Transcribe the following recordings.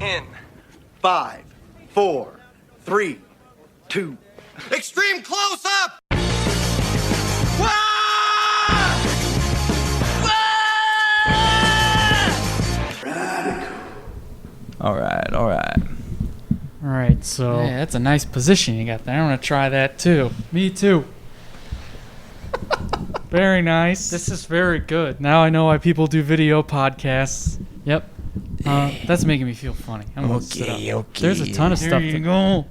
In 5, 4, 3, 2. Extreme close up! All right, so Yeah, that's a nice position you got there. I want to try that too. Me too. Very nice. This is very good. Now I know why people do video podcasts. Yep. That's making me feel funny. I'm gonna sit up. Okay. There's a ton of stuff.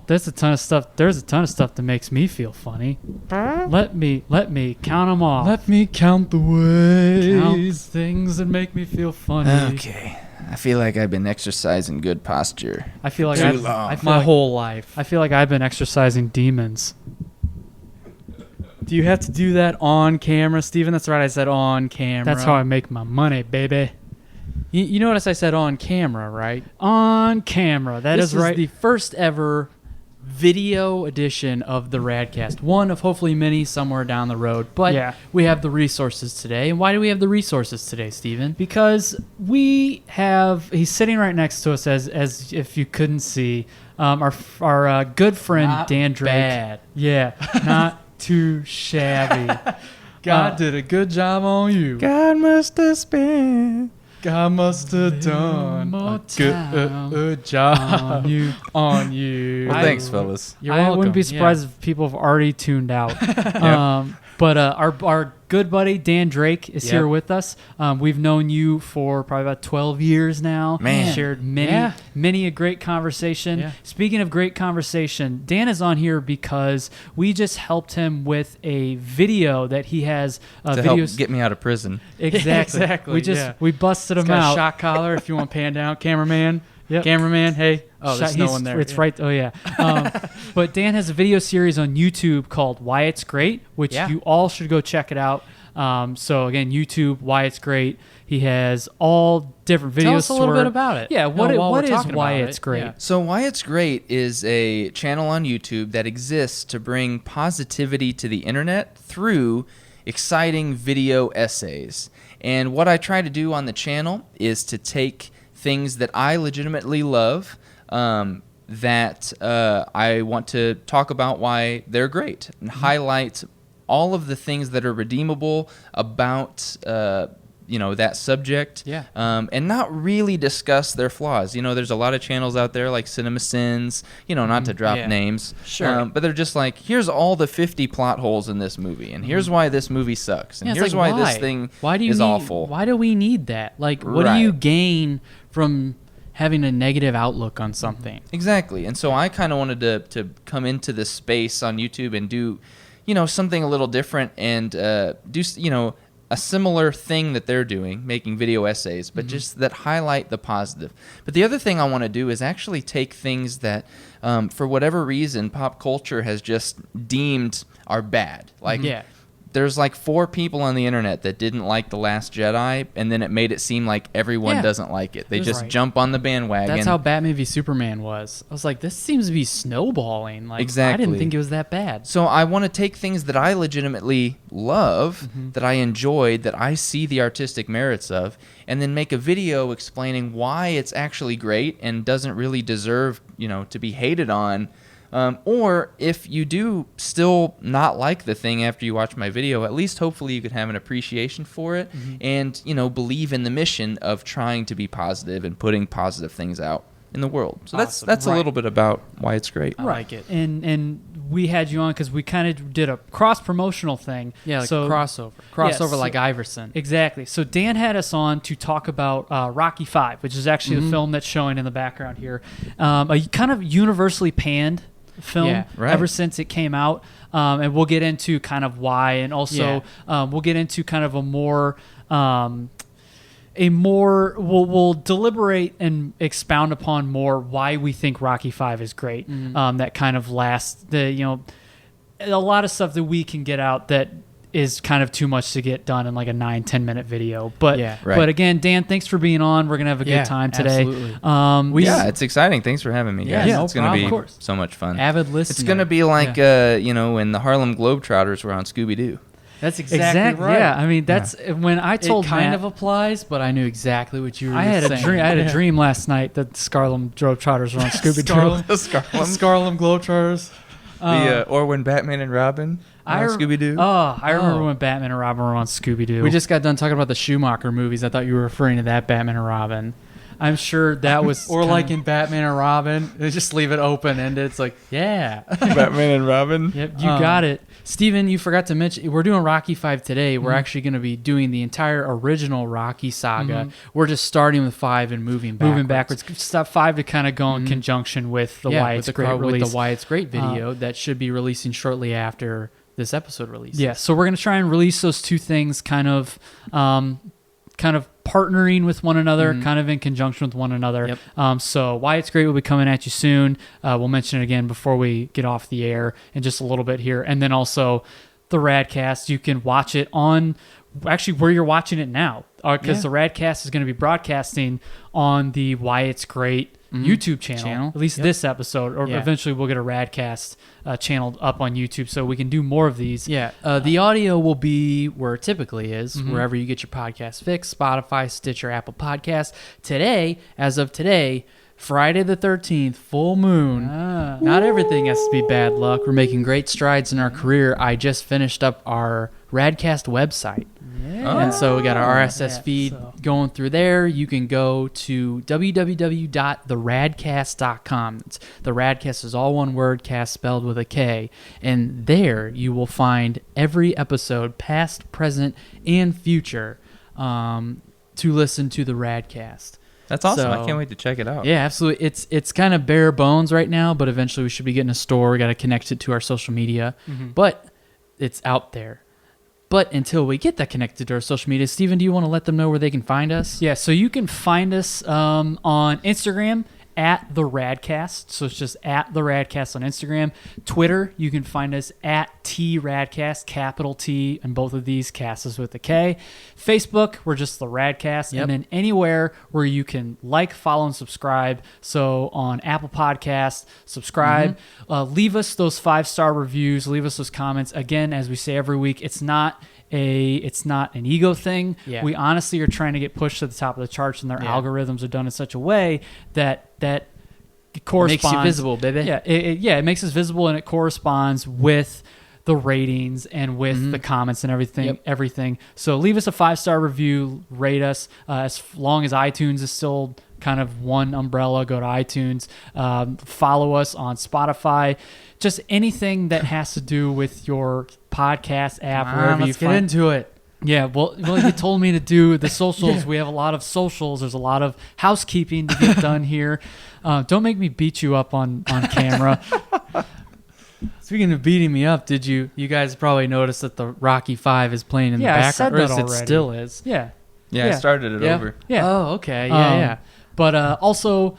There's a ton of stuff. There's a ton of stuff that makes me feel funny. Let me count them off. Let me count the ways. Count things that make me feel funny. Okay. I feel like I've been exercising good posture. I feel like my whole life. I feel like I've been exercising demons. Do you have to do that on camera, Steven? That's right, I said on camera. That's how I make my money, baby. You notice I said on camera, right? On camera. That is right. This is the first ever video edition of the Radkast. One of hopefully many somewhere down the road. But we have the resources today. And why do we have the resources today, Steven? Because we have, he's sitting right next to us as if you couldn't see, our good friend not Dan Drake. Bad. Yeah, not too shabby. God did a good job on you. God must have done a good job on you. Well, thanks, fellas. You're welcome. I wouldn't be surprised if people have already tuned out. But our good buddy Dan Drake is here with us. We've known you for probably about 12 years now. Man. Shared many a great conversation. Yeah. Speaking of great conversation, Dan is on here because we just helped him with a video that he has. To help get me out of prison. Exactly. We busted him out. Shock collar if you want pan down. Cameraman. Yep. Cameraman, hey. Oh, there's no one there. It's right. Oh, yeah. But Dan has a video series on YouTube called Why It's Great, which you all should go check it out. So, again, YouTube, Why It's Great. He has all different videos. Tell us a little bit about it. Yeah, what is Why It's Great? Yeah. So Why It's Great is a channel on YouTube that exists to bring positivity to the internet through exciting video essays. And what I try to do on the channel is to take things that I legitimately love, that I want to talk about why they're great and highlight all of the things that are redeemable about that subject, and not really discuss their flaws. There's a lot of channels out there like Cinema Sins, not to drop names, but they're just like, here's all the 50 plot holes in this movie, and here's why this movie sucks, and here's like, why this thing is awful. Why do we need that? Like, what do you gain from having a negative outlook on something? Exactly. And so I kind of wanted to come into this space on YouTube and do, something a little different and do, a similar thing that they're doing, making video essays, but just that highlight the positive. But the other thing I want to do is actually take things that, for whatever reason, pop culture has just deemed are bad. Like, there's like 4 people on the internet that didn't like The Last Jedi, and then it made it seem like everyone doesn't like it. They just jump on the bandwagon. That's how Batman v Superman was. I was like, this seems to be snowballing. Like, exactly. I didn't think it was that bad. So I want to take things that I legitimately love, that I enjoyed, that I see the artistic merits of, and then make a video explaining why it's actually great and doesn't really deserve, to be hated on. Or if you do still not like the thing after you watch my video, at least hopefully you could have an appreciation for it and, believe in the mission of trying to be positive and putting positive things out in the world. So that's a little bit about Why It's Great. I like it. And we had you on because we kind of did a cross-promotional thing. Yeah, like crossover like Iverson. Exactly. So Dan had us on to talk about Rocky V, which is actually the film that's showing in the background here. A kind of universally panned film ever since it came out, and we'll get into kind of why, and also we'll get into kind of we'll deliberate and expound upon more why we think Rocky V is great. That kind of lasts a lot of stuff that we can get out that is kind of too much to get done in like a 9-10 minute video. But but again, Dan, thanks for being on. We're gonna have a good time today. Absolutely. It's exciting. Thanks for having me, guys. It's gonna be so much fun. Avid listener. It's gonna be like when the Harlem Globetrotters were on Scooby-Doo. That's exactly right. Yeah, I mean, that's when I told it kind Matt, of applies, but I knew exactly what you were I had saying. a dream. I had a dream last night that the Scarlem Globetrotters were on Scooby Doo. The Scarlem. Scarlem Globetrotters. Or when Batman and Robin on Scooby Doo. Oh, I remember when Batman and Robin were on Scooby Doo. We just got done talking about the Schumacher movies. I thought you were referring to that Batman and Robin. I'm sure that was Or like in Batman and Robin, they just leave it open and it's like, yeah. Batman and Robin. Yep, you got it. Steven, you forgot to mention, we're doing Rocky 5 today. We're actually going to be doing the entire original Rocky saga. We're just starting with 5 and moving backwards. Step 5 to kind of go in conjunction with the Why It's Great release. With the Why It's Great video that should be releasing shortly after this episode releases. Yeah, so we're going to try and release those two things kind of partnering with one another, kind of in conjunction with one another. Yep. So Why It's Great will be coming at you soon. We'll mention it again before we get off the air in just a little bit here. And then also the Radkast, you can watch it on actually where you're watching it now, because the Radkast is going to be broadcasting on the Why It's Great YouTube channel. At least this episode, or eventually we'll get a Radkast channel up on YouTube so we can do more of these. Yeah, the audio will be where it typically is, wherever you get your podcast fix, Spotify, Stitcher, Apple Podcasts. Today, as of today, Friday the 13th, full moon. Not everything has to be bad luck. We're making great strides in our career. I just finished up our Radkast website. And so we got our RSS feed going through there. You can go to www.theradkast.com. The Radkast is all one word, cast spelled with a K. And there you will find every episode, past, present, and future, to listen to the Radkast. That's awesome. So, I can't wait to check it out. Yeah, absolutely. It's kind of bare bones right now, but eventually we should be getting a store. We got to connect it to our social media. But it's out there. But until we get that connected to our social media, Steven, do you want to let them know where they can find us? Yeah, so you can find us on Instagram at The Radkast. So it's just at The Radkast on Instagram. Twitter, you can find us at TRadcast, capital T, and both of these cast is with a K. Facebook, we're just The Radkast. Yep. And then anywhere where you can like, follow, and subscribe. So on Apple Podcasts, subscribe. Leave us those 5-star reviews. Leave us those comments. Again, as we say every week, it's not an ego thing. Yeah. We honestly are trying to get pushed to the top of the charts, and their algorithms are done in such a way that it corresponds. Makes you visible, baby. Yeah, it makes us visible, and it corresponds with the ratings and with the comments and everything. So leave us a 5-star review, rate us. As long as iTunes is still kind of one umbrella, go to iTunes. Follow us on Spotify. Just anything that has to do with your podcast app, wherever you find. Let's get into it. Yeah, well, you told me to do the socials. We have a lot of socials. There's a lot of housekeeping to get done here. Don't make me beat you up on camera. Speaking of beating me up, did you guys probably noticed that the Rocky 5 is playing in the I background? said that Or is it already. still is? Yeah. I started it over. Yeah. Oh, okay. Yeah. But also,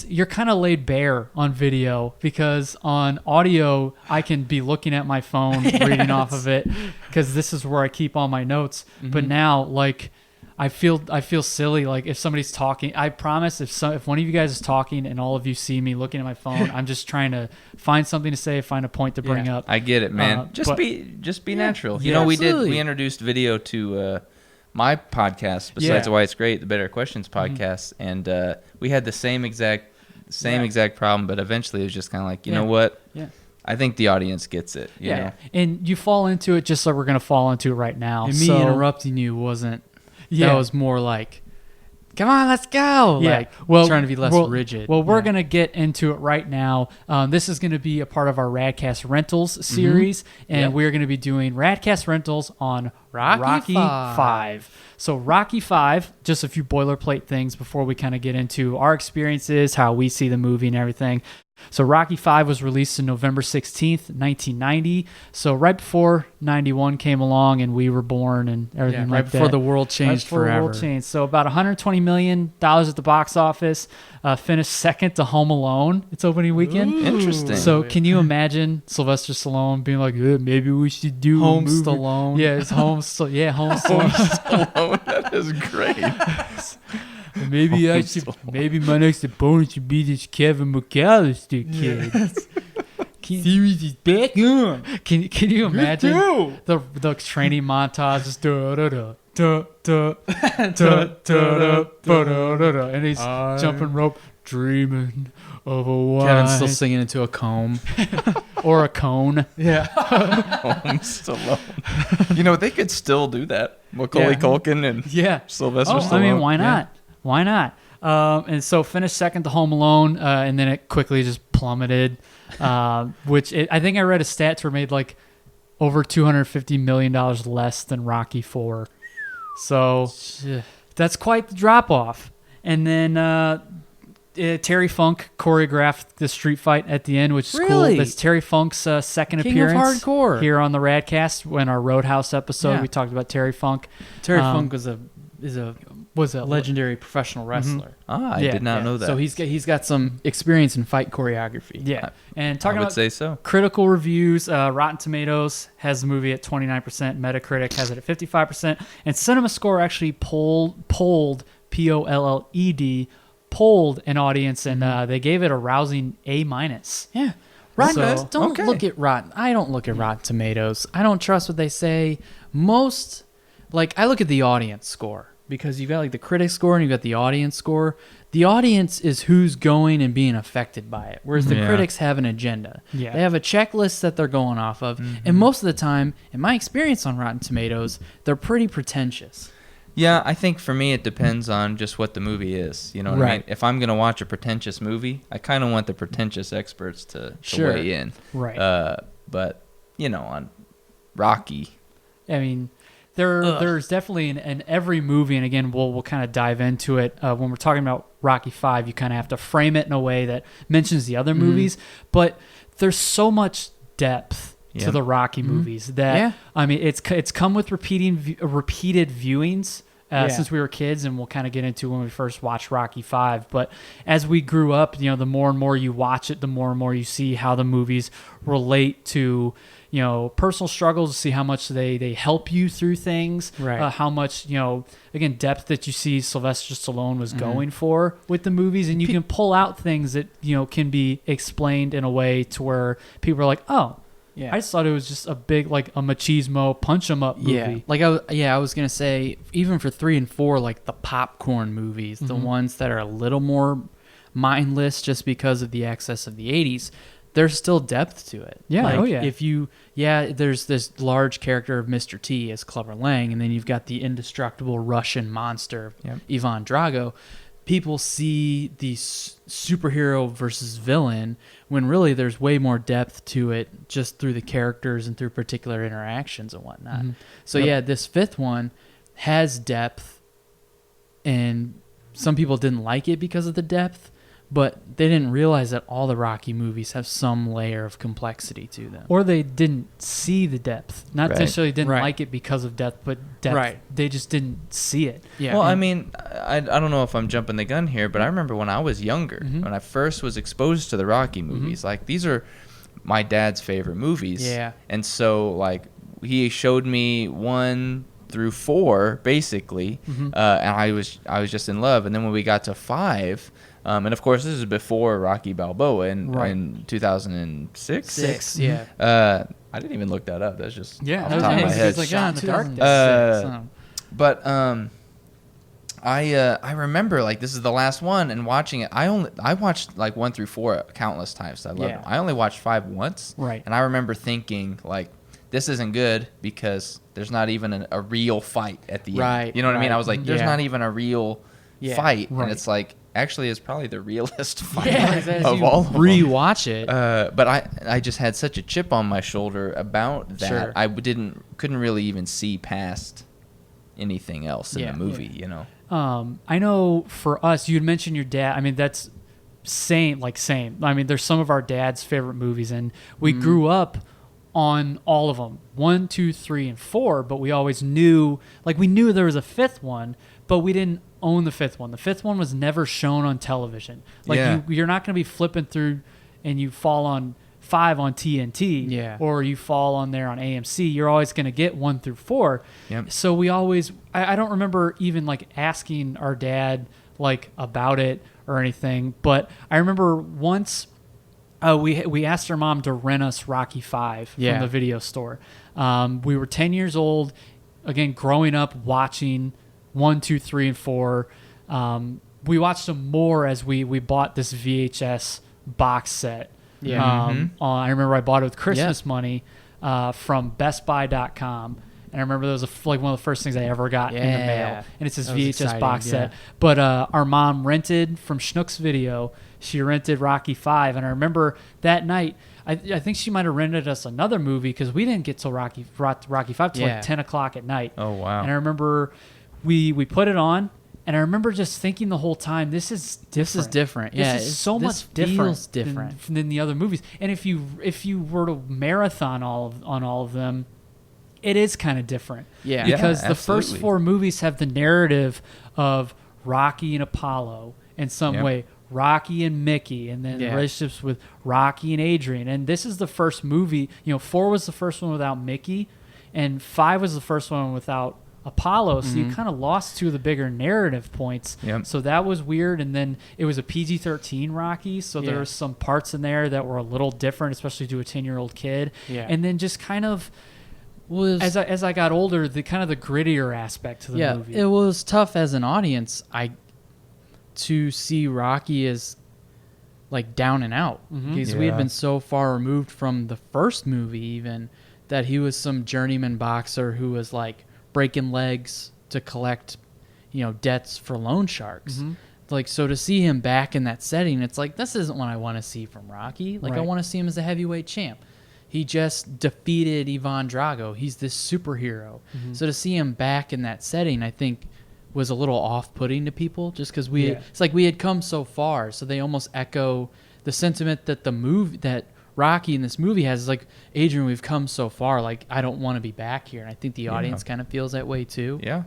you're kind of laid bare on video, because on audio I can be looking at my phone, reading off of it, because this is where I keep all my notes. But now, like, I feel silly. Like, if somebody's talking, I promise if one of you guys is talking and all of you see me looking at my phone, I'm just trying to find something to say, find a point to bring up. I get it, man. Just be natural. You know, we introduced video to my podcast besides Why It's Great, the Better Questions podcast, and we had the same exact problem, but eventually it was just kind of like, you know what? Yeah. I think the audience gets it. You know? And you fall into it just like we're going to fall into it right now. And me interrupting you wasn't. That was more like, come on, let's go. Yeah. Like, trying to be less rigid. Well, we're going to get into it right now. This is going to be a part of our Radkast Rentals series, and we're going to be doing Radkast Rentals on Rocky 5. So Rocky 5, just a few boilerplate things before we kind of get into our experiences, how we see the movie and everything. So Rocky 5 was released on November 16th, 1990. So right before 91 came along and we were born and everything right like before that. the world changed forever. The world changed. So about $120 million at the box office. Finished second to Home Alone its opening weekend. Ooh. Interesting. So can you imagine Sylvester Stallone being like, maybe we should do Home a movie. Stallone. Yeah, it's Home Stallone. Home Stallone. That is great. Maybe my next opponent should be this Kevin McAllister kid. Series is back on. Can you imagine the training montage? Just da da da da da da da da, and he's jumping rope, dreaming of a while. Kevin's still singing into a comb. Or a cone. Yeah. Home Stallone. You know, they could still do that. Macaulay Culkin and Sylvester Stallone. I mean, why not? Yeah. Why not? And so finished second to Home Alone, and then it quickly just plummeted. I think I read a stats were made like over $250 million less than Rocky IV. So that's quite the drop off. And then Terry Funk choreographed the street fight at the end, which is cool. That's Terry Funk's second King appearance of hardcore. here on the Radkast. When our Roadhouse episode, we talked about Terry Funk. Terry Funk is a legendary professional wrestler. I did not know that. So he's got some experience in fight choreography. Yeah, and talking about say so. Critical reviews, Rotten Tomatoes has the movie at 29%, Metacritic has it at 55%, and CinemaScore actually polled POLLED polled an audience, and they gave it a rousing A-. Yeah. Don't look at Rotten. I don't look at Rotten Tomatoes. I don't trust what they say. I look at the audience score, because you've got like the critic score and you've got the audience score. The audience is who's going and being affected by it, whereas the critics have an agenda. Yeah. They have a checklist that they're going off of, and most of the time, in my experience on Rotten Tomatoes, they're pretty pretentious. Yeah, I think for me it depends on just what the movie is. You know what I mean? If I'm going to watch a pretentious movie, I kind of want the pretentious experts to weigh in. Right. But, on Rocky. I mean, there's definitely in every movie, and again, we'll kind of dive into it. When we're talking about Rocky V, you kind of have to frame it in a way that mentions the other movies, but there's so much depth to the Rocky movies that I mean, it's come with repeated viewings since we were kids, and we'll kind of get into when we first watched Rocky V. But as we grew up, the more and more you watch it, the more and more you see how the movies relate to personal struggles, see how much they help you through things, how much again, depth that you see Sylvester Stallone was going for with the movies, and you can pull out things that can be explained in a way to where people are like, oh. Yeah. I just thought it was just a big, like, a machismo punch 'em up movie. I was gonna say, even for 3 and 4, like the popcorn movies, the ones that are a little more mindless just because of the excess of the 80s, there's still depth to it. Yeah, there's this large character of Mr. T as Clubber Lang, and then you've got the indestructible Russian monster, Ivan Drago. People see the superhero versus villain when really there's way more depth to it just through the characters and through particular interactions and whatnot. So this fifth one has depth, and some people didn't like it because of the depth, but they didn't realize that all the Rocky movies have some layer of complexity to them. Or they didn't see the depth. Not necessarily didn't like it because of depth, but depth. Right. They just didn't see it. Yeah. Well, I mean, I don't know if I'm jumping the gun here, but I remember when I was younger, when I first was exposed to the Rocky movies, like, these are my dad's favorite movies. Yeah. And so, like, he showed me 1 through 4, basically, and I was just in love. And then when we got to 5... and of course, this is before Rocky Balboa in 2006. I didn't even look that up. That's just off the top of my head. It's like, in the dark. But I remember, like, this is the last one, and watching it. I watched like 1 through 4 countless times. I loved them. I only watched 5 once. Right. And I remember thinking, like, this isn't good because there's not even a real fight at the end. You know what I mean? I was like, there's not even a real fight, and it's like. Actually, it's probably the realest fight of all of them. Rewatch it. But I just had such a chip on my shoulder about that. I couldn't really even see past anything else in the movie, I know for us, you had mentioned your dad. I mean, that's same. I mean, there's some of our dad's favorite movies, and we grew up on all of them, 1, 2, 3, and 4. But we always knew, we knew there was a 5th one, but we didn't own the 5th one. The 5th one was never shown on television. You're not going to be flipping through and you fall on 5 on TNT or you fall on there on AMC. You're always going to get 1 through 4. So we always, I don't remember even asking our dad about it or anything, but I remember once We asked our mom to rent us Rocky 5 from the video store. We were 10 years old. Again, growing up watching 1, 2, 3, and 4. We watched them more as we bought this VHS box set. Yeah. I remember I bought it with Christmas money from bestbuy.com. And I remember that was like one of the first things I ever got in the mail. And it's this VHS box set. But our mom rented from Schnook's Video. She rented Rocky 5. And I remember that night, I think she might have rented us another movie because we didn't get till Rocky 5 till like 10 o'clock at night. Oh, wow. And I remember we put it on. And I remember just thinking the whole time, this is different. This is different. Yeah, this is so much different than the other movies. And if you were to marathon on all of them, it is kind of different. Yeah. Because the first 4 movies have the narrative of Rocky and Apollo in some way, Rocky and Mickey, and then relationships with Rocky and Adrian. And this is the first movie. 4 was the first one without Mickey, and 5 was the first one without Apollo, so you kind of lost 2 of the bigger narrative points. Yep. So that was weird. And then it was a PG-13 Rocky, so there were some parts in there that were a little different, especially to a 10-year-old kid. Yeah. And then just kind of as I got older, the kind of the grittier aspect to the movie. It was tough as an audience to see Rocky as like down and out because we had been so far removed from the first movie even that he was some journeyman boxer who was like breaking legs to collect, debts for loan sharks. Like, so to see him back in that setting, it's like, this isn't what I want to see from Rocky. Like, I want to see him as a heavyweight champ. He just defeated Ivan Drago. He's this superhero. So to see him back in that setting, I think was a little off-putting to people just because it's like we had come so far. So they almost echo the sentiment that that Rocky in this movie has is like, Adrian, we've come so far. Like, I don't want to be back here. And I think the audience kind of feels that way too. Yeah,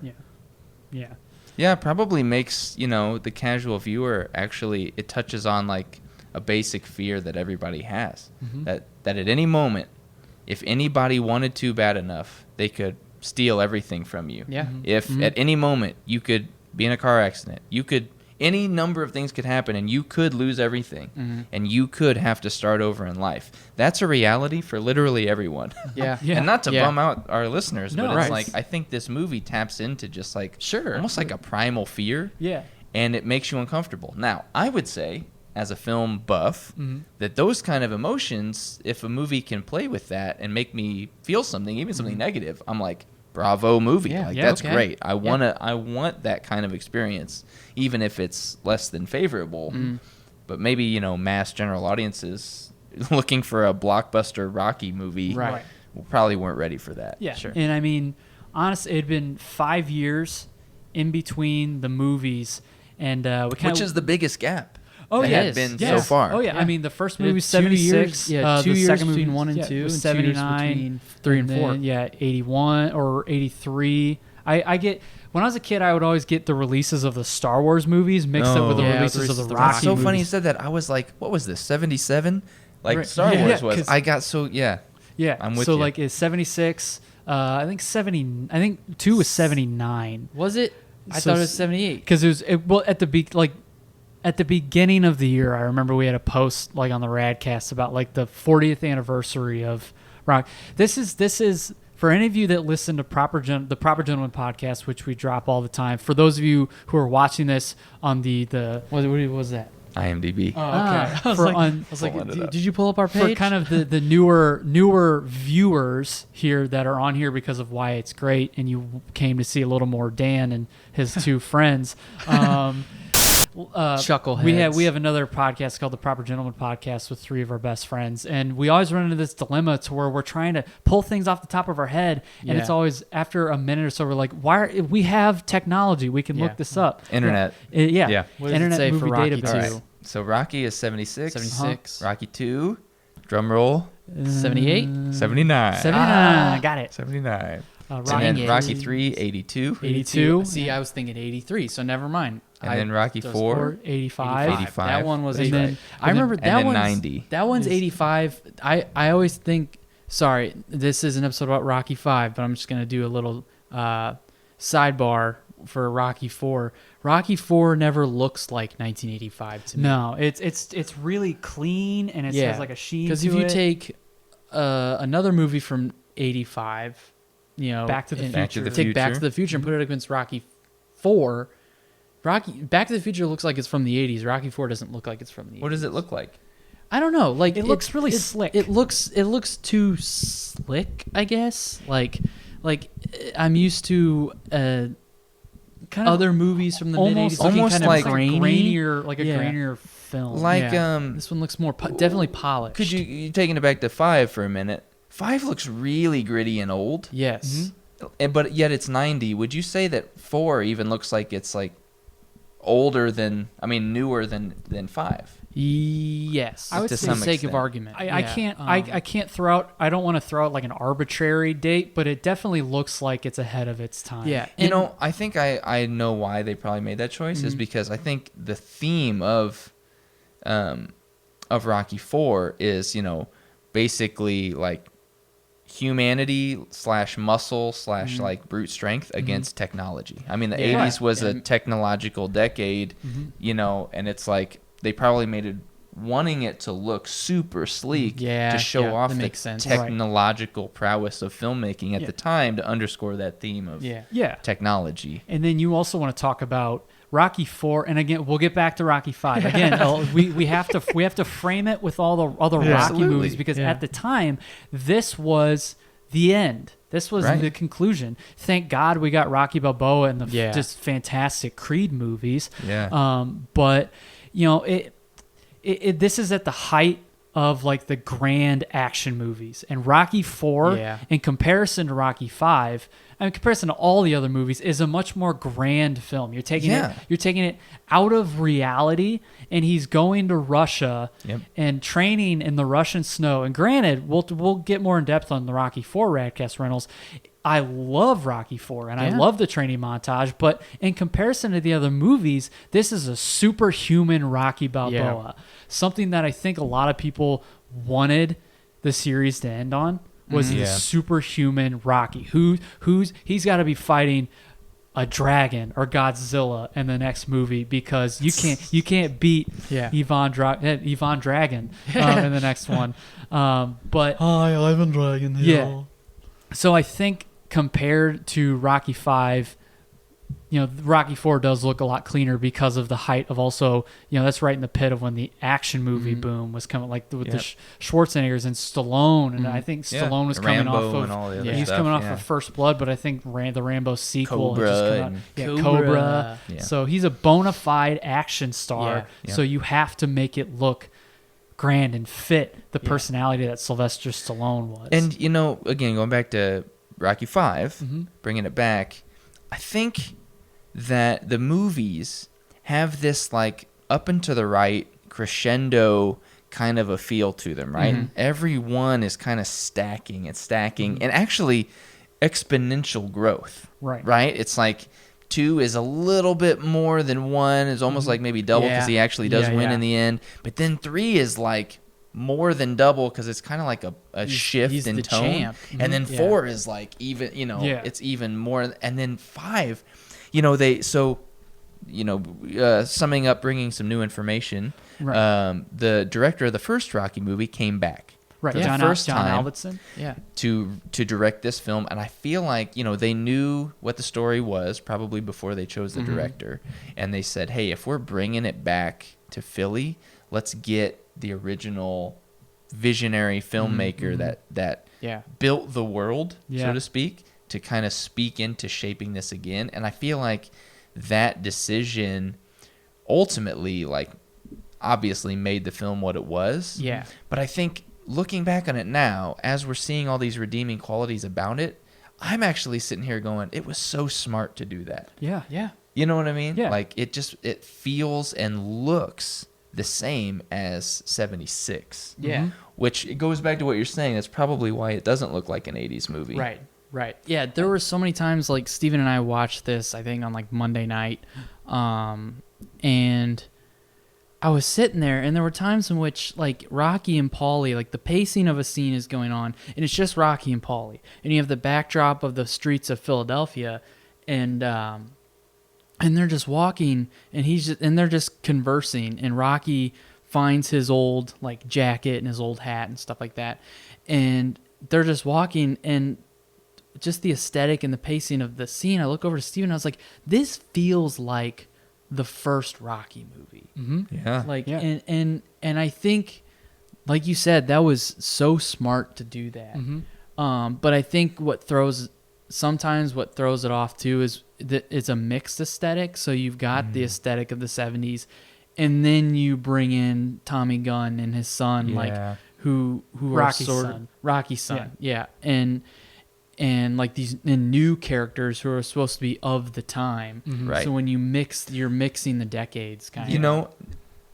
it probably makes, the casual viewer actually, it touches on like a basic fear that everybody has. That at any moment, if anybody wanted to bad enough, they could steal everything from you. Yeah. If at any moment you could be in a car accident, any number of things could happen and you could lose everything and you could have to start over in life. That's a reality for literally everyone. And not to bum out our listeners, but it's like, I think this movie taps into just like, almost like a primal fear. Yeah. And it makes you uncomfortable. Now, I would say, as a film buff, that those kind of emotions, if a movie can play with that and make me feel something, even something negative, I'm like, bravo movie. That's great. I want that kind of experience, even if it's less than favorable. But maybe, mass general audiences looking for a blockbuster Rocky movie probably weren't ready for that. Yeah, sure. And I mean, honestly, it had been 5 years in between the movies, and which is the biggest gap. Oh, yeah, had been so far. Oh, yeah. I mean, the first movie was 76. 2 years the second between movie 1 and 2. Was 79. Between 3 and 4. Yeah, 81 or 83. I get... When I was a kid, I would always get the releases of the Star Wars movies mixed up with the releases of the Rocky It's so movies. funny you said that. I was like, what was this, 77? Like, Star Wars was. I got so... Yeah. Yeah. I'm with so, you. like, it's 76. I think 2 was 79. Was it? I thought it was 78. Because it was... At the beginning of the year, I remember we had a post like on the Radkast about like the 40th anniversary of Rock. This is for any of you that listen to the Proper Gentleman podcast, which we drop all the time. For those of you who are watching this on the what was that? IMDb. Oh, okay. I was like, did you pull up our page? For kind of the newer viewers here that are on here because of why it's great, and you came to see a little more Dan and his 2 friends. Chuckleheads. We have another podcast called the Proper Gentleman Podcast with 3 of our best friends, and we always run into this dilemma to where we're trying to pull things off the top of our head, and it's always after a minute or so we're like, we have technology, we can look this up. Internet. What does Internet it say movie for Rocky database? 2? Right. So Rocky is 76. 76. Rocky 2, drum roll. 78. 79. 79. Got it. 79. And Rocky then Rocky 3, 82. 82. See, I was thinking 83, so never mind. And then Rocky 4, 85. 85. That one was And 85. then- I remember and that then one's 90. That one's 85. I always think. Sorry, this is an episode about Rocky 5, but I'm just gonna do a little sidebar for Rocky 4. Rocky 4 never looks like 1985 to me. No, it's really clean and it has like a sheen. Because if you take another movie from 85, you know, Back to the Future. Take Back to the Future and put it against Rocky 4. Back to the Future looks like it's from the 80s. Rocky 4 doesn't look like it's from the 80s. What does it look like? I don't know. Like it looks really slick. It looks too slick, I guess. Like I'm used to kind of other movies from the mid 80s, almost kind of like grainier, like a grainier film. Like this one looks more definitely polished. Could you taking it back to 5 for a minute? 5 looks really gritty and old. Yes. But yet it's 90. Would you say that 4 even looks like it's like newer than 5? Yes. I would for say the sake extent. of argument. I can't throw out. I don't want to throw out like an arbitrary date, but it definitely looks like it's ahead of its time. Yeah. You know, I think I know why they probably made that choice is because I think the theme of Rocky 4 is, you know, basically like humanity / muscle / like brute strength against technology. I mean, the 80s was a technological decade, you know, and it's like they probably made it wanting it to look super sleek to show off the technological prowess of filmmaking at the time to underscore that theme of technology. And then you also want to talk about Rocky 4, and again, we'll get back to Rocky 5. Again, we have to frame it with all the other Rocky movies because at the time, this was the end. This was the conclusion. Thank God we got Rocky Balboa and the just fantastic Creed movies. Yeah. But you know, this is at the height of like the grand action movies, and Rocky 4 in comparison to Rocky 5, in comparison to all the other movies, is a much more grand film. You're taking it out of reality, and he's going to Russia and training in the Russian snow. And granted, we'll get more in depth on the Rocky 4 Radkast Reynolds. I love Rocky 4 and I love the training montage, but in comparison to the other movies, this is a superhuman Rocky Balboa. Something that I think a lot of people wanted the series to end on was the superhuman Rocky. He's got to be fighting a dragon or Godzilla in the next movie because you can't beat Ivan Dragon in the next one. But hi, Ivan Dragon here. Yeah. So I think compared to Rocky 5, you know, Rocky 4 does look a lot cleaner because of the height of also, you know, that's right in the pit of when the action movie boom was coming, like with the Schwarzeneggers and Stallone, and I think Stallone was coming Rambo off of and all the other he's stuff, coming off of First Blood, but I think the Rambo sequel had just come out. Cobra. Yeah. So he's a bona fide action star. So you have to make it look grand and fit the personality that Sylvester Stallone was. And you know, again, going back to Rocky 5, bringing it back, I think that the movies have this like up and to the right crescendo kind of a feel to them, right? Every one is kind of stacking and actually exponential growth, right? It's like 2 is a little bit more than 1. It's almost like maybe double because he actually does win in the end. But then 3 is like more than double because it's kind of like a shift in tone. Champ. And then 4 is like even, you know, it's even more. And then 5, you know, summing up, bringing some new information. The director of the first Rocky movie came back. Right, for John the first time Alvinson. to direct this film, and I feel like, you know, they knew what the story was probably before they chose the director, and they said, hey, if we're bringing it back to Philly, let's get the original visionary filmmaker that built the world, so to speak, to kind of speak into shaping this again. And I feel like that decision ultimately, like, obviously made the film what it was. Yeah. But I think looking back on it now, as we're seeing all these redeeming qualities about it, I'm actually sitting here going, it was so smart to do that. Yeah. Yeah. You know what I mean? Yeah. Like, it feels and looks the same as 76. Yeah. Which it goes back to what you're saying. That's probably why it doesn't look like an 80s movie. Right. Yeah, there were so many times, like, Steven and I watched this, I think, on, like, Monday night, and I was sitting there, and there were times in which, like, Rocky and Paulie, like, the pacing of a scene is going on, and it's just Rocky and Paulie, and you have the backdrop of the streets of Philadelphia, and and they're just walking, and they're just conversing, and Rocky finds his old like jacket and his old hat and stuff like that, and they're just walking, and just the aesthetic and the pacing of the scene. I look over to Steven, and I was like, this feels like the first Rocky movie. Yeah. Like, and I think, like you said, that was so smart to do that. But I think sometimes what throws it off too is that it's a mixed aesthetic. So you've got the aesthetic of the 70s, and then you bring in Tommy Gunn and his son, like who Rocky's are son. Rocky's son, and like these new characters who are supposed to be of the time. Right. So when you're mixing the decades, kind of. You know,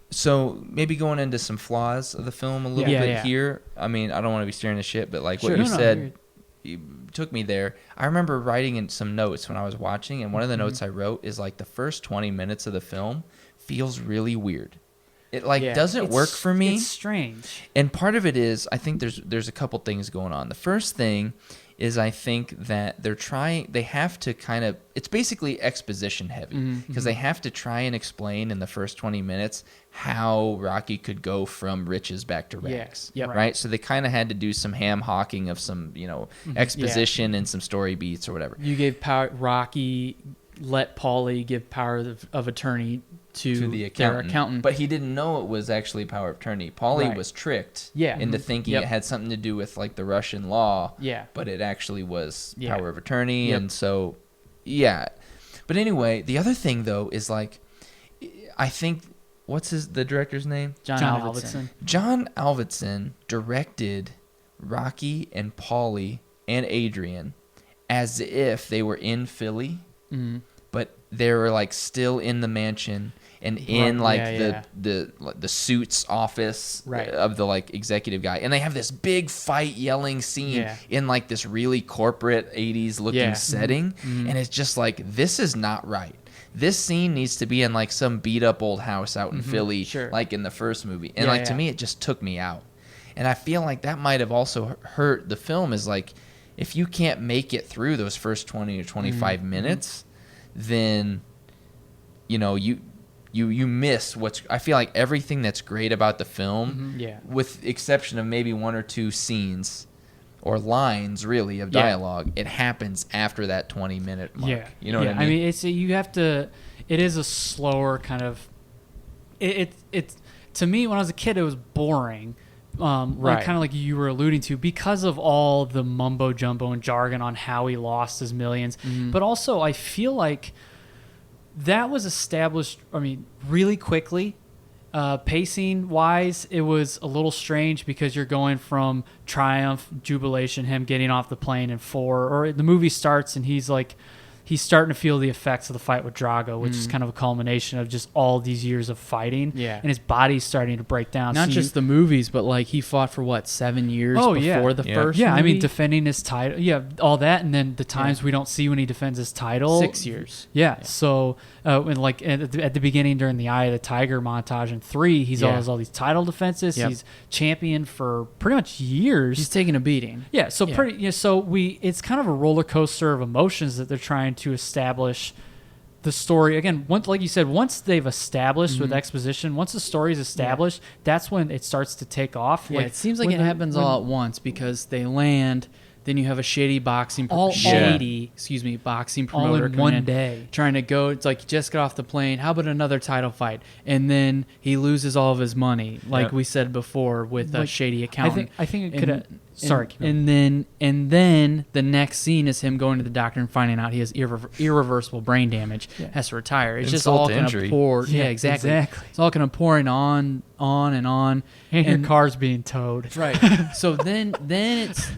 so maybe going into some flaws of the film a little bit here. I mean, I don't want to be steering the shit, but like what you said, you took me there. I remember writing in some notes when I was watching, and one of the notes I wrote is like the first 20 minutes of the film feels really weird. It doesn't work for me. It's strange. And part of it is, I think there's a couple things going on. The first thing is I think that they have to kind of, it's basically exposition heavy, because they have to try and explain in the first 20 minutes how Rocky could go from riches back to rags. Right? So they kind of had to do some ham hocking of some, exposition and some story beats or whatever. You gave Rocky, let Paulie give power of attorney to the their accountant. But he didn't know it was actually power of attorney. Paulie was tricked into thinking it had something to do with like the Russian law. But it actually was power of attorney. And so, But anyway, the other thing though is like, I think, what's the director's name? John Avildsen. John Avildsen directed Rocky and Paulie and Adrian as if they were in Philly, but they were like still in the mansion and in the suits office of the like executive guy, and they have this big fight yelling scene in like this really corporate 80s looking setting, and it's just like, this is not right. This scene needs to be in like some beat up old house out in Philly, like in the first movie, and to me it just took me out. And I feel like that might have also hurt the film, is like, if you can't make it through those first 20 or 25 minutes, then you miss I feel like everything that's great about the film, with exception of maybe one or two scenes or lines really of dialogue, it happens after that 20-minute mark. You know what I mean? I mean, it is a slower kind of, it to me, when I was a kid, it was boring. Like, kind of like you were alluding to, because of all the mumbo jumbo and jargon on how he lost his millions. But also, I feel like that was established, really quickly. Pacing wise, it was a little strange, because you're going from triumph, jubilation, him getting off the plane in 4, or the movie starts and he's starting to feel the effects of the fight with Drago, which is kind of a culmination of just all these years of fighting. And his body's starting to break down. Not just the movies, but like he fought for 7 years before the first movie? I mean, defending his title. All that. And then the times we don't see when he defends his title. 6 years. So, and like at the beginning during the Eye of the Tiger montage in 3, he's has all these title defenses. He's championed for pretty much years. He's taking a beating. So it's kind of a roller coaster of emotions that they're trying to establish the story again. Like you said, once they've established with exposition, once the story is established, that's when it starts to take off. It seems like it happens all at once, because they land, then you have a shady boxing boxing promoter all in one day trying to go. It's like, just got off the plane, how about another title fight? And then he loses all of his money, like we said before, with a shady accountant. I think it could have. And then the next scene is him going to the doctor and finding out he has irreversible brain damage, has to retire. It's just all kind of pour. Yeah, exactly. It's all kind of pouring on and on. And your car's being towed. Right. So then it's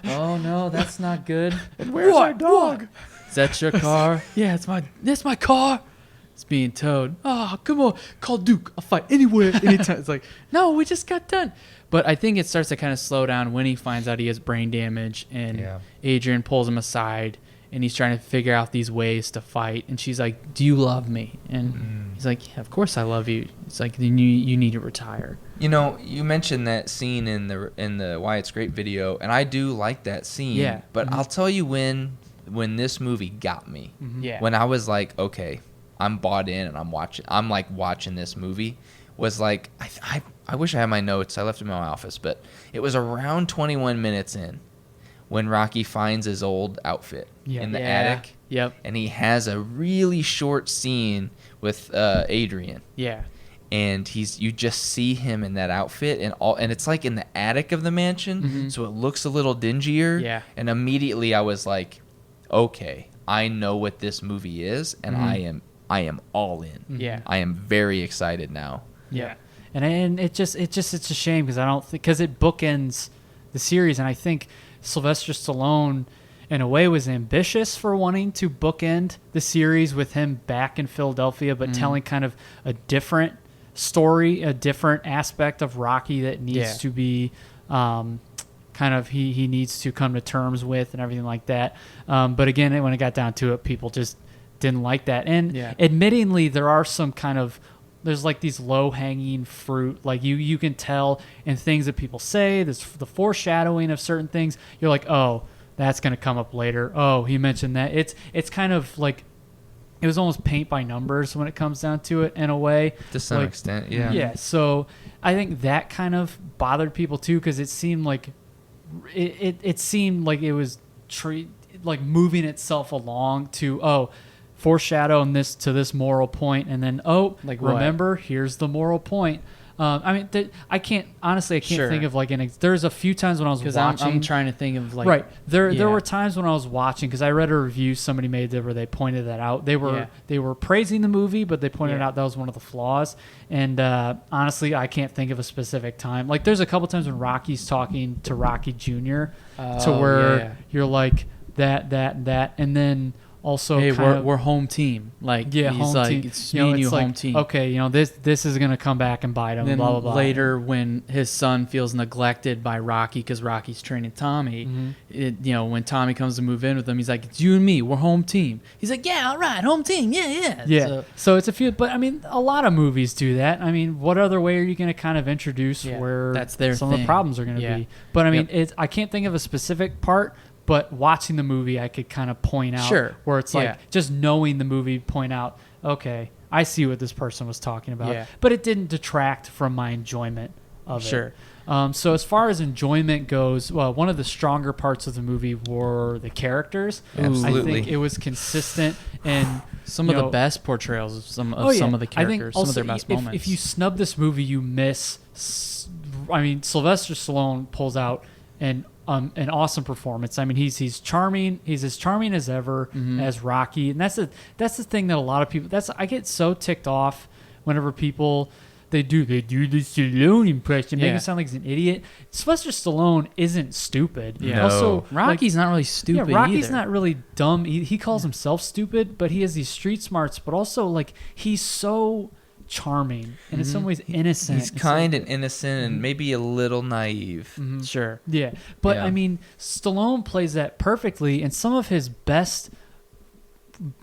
oh no, that's not good. And where's our dog? Is that your car? Yeah, that's my car. It's being towed. Oh, come on, call Duke. I'll fight anywhere, anytime. It's like, no, we just got done. But I think it starts to kind of slow down when he finds out he has brain damage, and Adrian pulls him aside, and he's trying to figure out these ways to fight. And she's like, "Do you love me?" And he's like, "Yeah, of course I love you." It's like, then you need to retire. You mentioned that scene in the Why It's Great video, and I do like that scene. Yeah. But I'll tell you when when this movie got me. Yeah. When I was like, okay, I'm bought in and I'm like watching this movie, was like, I wish I had my notes. I left them in my office, but it was around 21 minutes in when Rocky finds his old outfit in the attic. Yep. And he has a really short scene with Adrian. Yeah. And you just see him in that outfit, and it's like in the attic of the mansion, so it looks a little dingier. Yeah. And immediately I was like, okay, I know what this movie is, and I am all in. Yeah. I am very excited now. Yeah. And it's a shame because it bookends the series, and I think Sylvester Stallone in a way was ambitious for wanting to bookend the series with him back in Philadelphia, but telling kind of a different story, a different aspect of Rocky that needs to be kind of he needs to come to terms with and everything like that. But again, when it got down to it, people just didn't like that. And admittingly, there are some there's like these low-hanging fruit, like you can tell in things that people say, there's the foreshadowing of certain things. You're like, oh, that's going to come up later. Oh, he mentioned that. It's kind of like, it was almost paint by numbers when it comes down to it in a way. To some extent, yeah. Yeah, so I think that kind of bothered people too, because it seemed like it seemed like it was like moving itself along to, foreshadowing this to this moral point, and then like remember, here's the moral point. I mean, I can't think of like there's a few times when I was watching. I'm trying to think of like right there were times when I was watching, because I read a review somebody made where they pointed that out. They were praising the movie, but they pointed out that was one of the flaws. And honestly, I can't think of a specific time. Like there's a couple times when Rocky's talking to Rocky Jr. to where you're like that, and then. Also, hey, we're home team. Like, he's home like, team. it's me and you, home team. Okay, this is gonna come back and bite him. Then blah blah blah. Later, when his son feels neglected by Rocky because Rocky's training Tommy, when Tommy comes to move in with him, he's like, "It's you and me. We're home team." He's like, "Yeah, all right, home team. Yeah." So it's a few, but I mean, a lot of movies do that. I mean, what other way are you gonna kind of introduce where that's their some thing. of the problems are gonna be? But I mean, I can't think of a specific part. But watching the movie, I could kind of point out where it's like just knowing the movie, point out, okay, I see what this person was talking about. Yeah. But it didn't detract from my enjoyment of it. So as far as enjoyment goes, well, one of the stronger parts of the movie were the characters. Absolutely. I think it was consistent and some of the best portrayals of some of the characters, some of their best moments. If you snub this movie, you miss. I mean, Sylvester Stallone pulls out an awesome performance. I mean, he's charming. He's as charming as ever as Rocky, and that's the thing that a lot of people. I get so ticked off whenever people they do the Stallone impression, make him sound like he's an idiot. Sylvester Stallone isn't stupid. No. Also, Rocky's not really stupid. Yeah, Rocky's either. not really dumb. He calls himself stupid, but he has these street smarts. But also, like, he's so charming and in some ways innocent. He's kind and innocent and maybe a little naive. Sure. Yeah. But I mean, Stallone plays that perfectly, and some of his best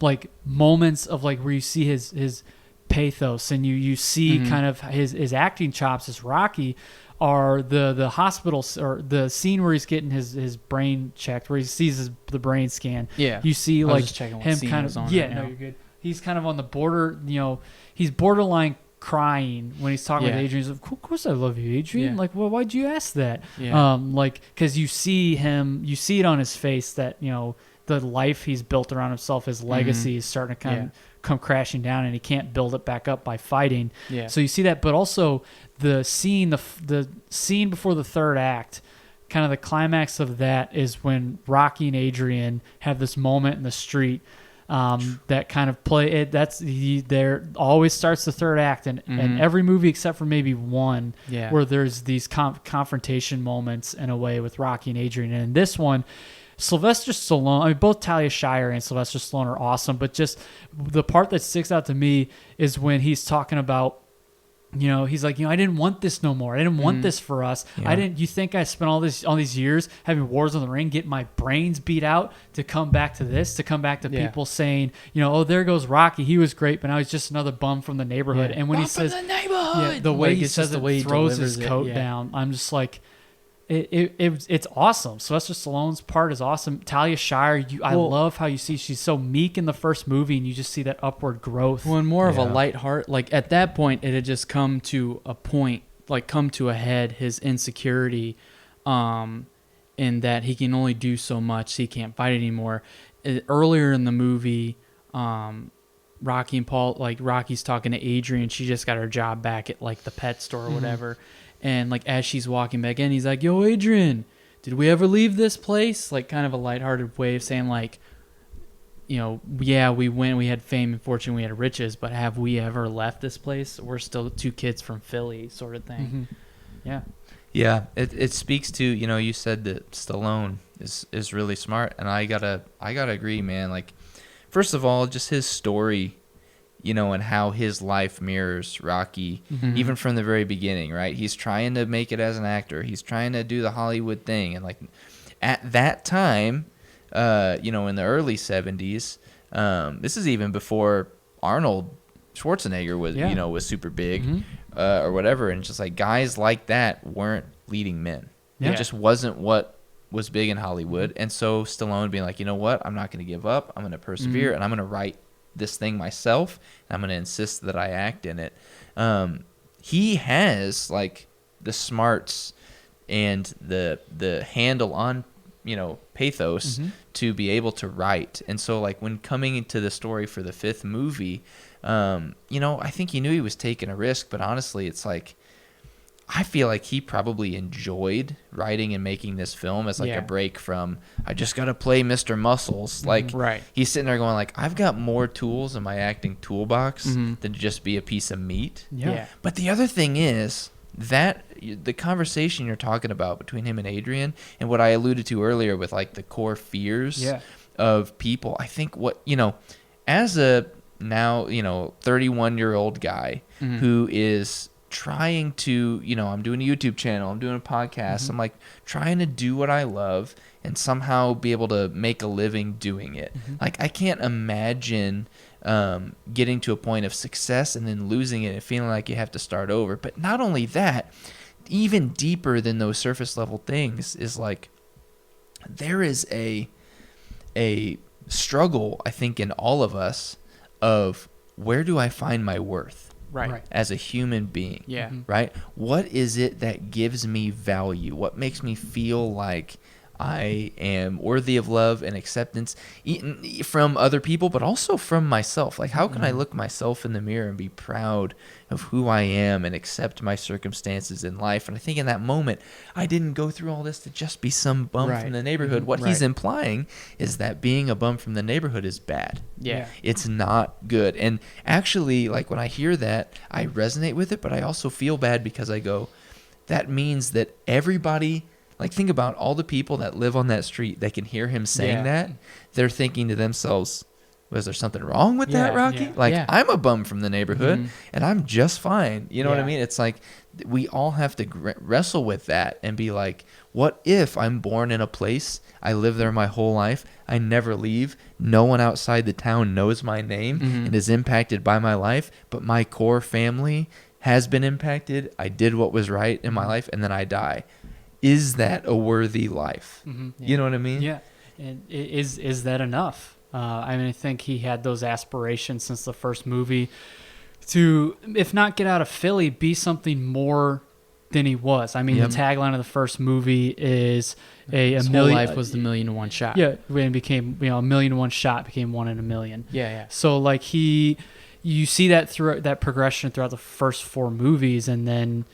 like moments of like where you see his pathos and you see kind of his acting chops as Rocky are the hospital or the scene where he's getting his brain checked, where he sees the brain scan. Yeah. You see I was like just checking what him scene kind it was of on right no, now. you're good. He's kind of on the border, he's borderline crying when he's talking with Adrian. He's like, of course I love you, Adrian. Yeah. Like, well, why'd you ask that? Yeah. Like, because you see it on his face that, the life he's built around himself, his legacy is starting to come crashing down, and he can't build it back up by fighting. Yeah. So you see that, but also the scene before the third act, kind of the climax of that is when Rocky and Adrian have this moment in the street that kind of play it. There always starts the third act, and every movie except for maybe one, where there's these confrontation moments in a way with Rocky and Adrian. And in this one, Sylvester Stallone, I mean, both Talia Shire and Sylvester Stallone are awesome, but just the part that sticks out to me is when he's talking about, he's like, I didn't want this no more. I didn't want this for us. Yeah. You think I spent all these years having wars on the ring, getting my brains beat out to come back to this, to come back to people saying, oh, there goes Rocky. He was great, but now he's just another bum from the neighborhood. And when he says, the neighborhood, the way like, he it's says just the it, way he throws his delivers it, coat down, I'm just like, It's awesome. Sylvester Stallone's part is awesome. Talia Shire, I love how you see she's so meek in the first movie, and you just see that upward growth. Well, and more of a light heart. Like at that point, it had just come to a point, like come to a head, his insecurity, in that he can only do so much. He can't fight anymore. Earlier in the movie, Rocky and Paul, like Rocky's talking to Adrian. She just got her job back at like the pet store or whatever. And like as she's walking back in, he's like, "Yo, Adrian, did we ever leave this place?" Like kind of a lighthearted way of saying like, you know, yeah, we went, we had fame and fortune, we had riches, but have we ever left this place? We're still two kids from Philly, sort of thing. Yeah. Yeah, it speaks to, you know, you said that Stallone is really smart, and I gotta agree, man. Like, first of all, just his story, you know, and how his life mirrors Rocky, even from the very beginning, right? He's trying to make it as an actor. He's trying to do the Hollywood thing. And, like, at that time, you know, in the early 70s, this is even before Arnold Schwarzenegger was, you know, was super big or whatever. And just, like, guys like that weren't leading men. Yeah. It just wasn't what was big in Hollywood. And so Stallone being like, you know what? I'm not going to give up. I'm going to persevere, and I'm going to write this thing myself, and I'm going to insist that I act in it. He has like the smarts and the handle on, you know, pathos to be able to write. And so like when coming into the story for the fifth movie, you know, I think he knew he was taking a risk, but honestly, it's like, I feel like he probably enjoyed writing and making this film as like a break from, I just got to play Mr. Muscles. Like he's sitting there going like, I've got more tools in my acting toolbox than to just be a piece of meat. Yeah. But the other thing is that the conversation you're talking about between him and Adrian, and what I alluded to earlier with like the core fears of people, I think what, you know, as a now, you know, 31-year-old guy who is trying to, you know, I'm doing a YouTube channel, I'm doing a podcast, I'm like trying to do what I love and somehow be able to make a living doing it. Like I can't imagine getting to a point of success and then losing it and feeling like you have to start over. But not only that, even deeper than those surface level things is like there is a struggle, I think, in all of us of where do I find my worth? Right. As a human being. Yeah. Right? What is it that gives me value? What makes me feel like I am worthy of love and acceptance from other people, but also from myself? Like, how can I look myself in the mirror and be proud of who I am and accept my circumstances in life? And I think in that moment, I didn't go through all this to just be some bum from the neighborhood. What he's implying is that being a bum from the neighborhood is bad. Yeah. It's not good. And actually, like, when I hear that, I resonate with it, but I also feel bad because I go, that means that everybody... Like, think about all the people that live on that street that can hear him saying that. They're thinking to themselves, was there something wrong with that, Rocky? Yeah. Like, I'm a bum from the neighborhood, and I'm just fine. You know what I mean? It's like we all have to wrestle with that and be like, what if I'm born in a place, I live there my whole life, I never leave, no one outside the town knows my name and is impacted by my life, but my core family has been impacted, I did what was right in my life, and then I die. Is that a worthy life? You know what I mean? Yeah. And is that enough? I mean, I think he had those aspirations since the first movie to, if not get out of Philly, be something more than he was. I mean, the tagline of the first movie is His whole life was the 1,000,001 shot. Yeah, when it became, you know, 1,000,001 shot became 1 in a million. Yeah. So like you see that through that progression throughout the first 4 movies, and then,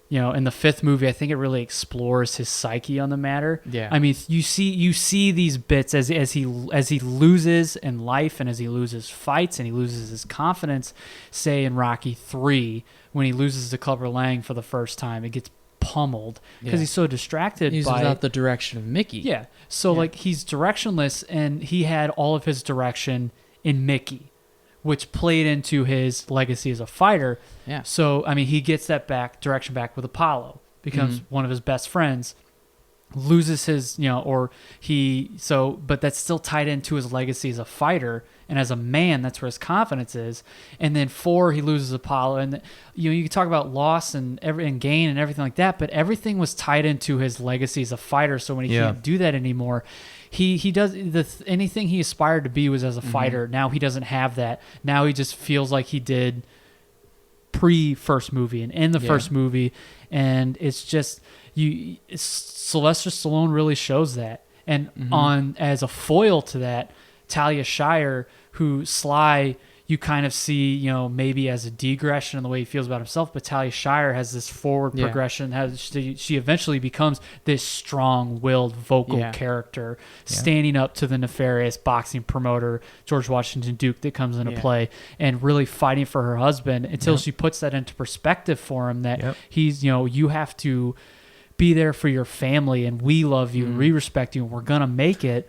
you know, in the 5th movie, I think it really explores his psyche on the matter. Yeah. I mean, you see these bits as he loses in life, and as he loses fights, and he loses his confidence. Say in Rocky 3, when he loses to Clubber Lang for the first time, it gets pummeled because he's so distracted. He's without the direction of Mickey. Yeah. So like he's directionless, and he had all of his direction in Mickey, which played into his legacy as a fighter. Yeah. So, I mean, he gets that direction back with Apollo, becomes one of his best friends. loses his, or but that's still tied into his legacy as a fighter and as a man. That's where his confidence is. And then 4, he loses Apollo, and you can talk about loss and gain and everything like that, but everything was tied into his legacy as a fighter. So when he can't do that anymore, he does anything he aspired to be was as a fighter. Now he doesn't have that. Now he just feels like he did pre-first movie and in the first movie, and it's just Sylvester Stallone really shows that. And on as a foil to that, Talia Shire, who Sly, you kind of see, maybe as a digression in the way he feels about himself, but Talia Shire has this forward progression. She eventually becomes this strong-willed, vocal character, standing up to the nefarious boxing promoter, George Washington Duke, that comes into play, and really fighting for her husband until she puts that into perspective for him, that he's, you have to be there for your family, and we love you, and we respect you, and we're going to make it.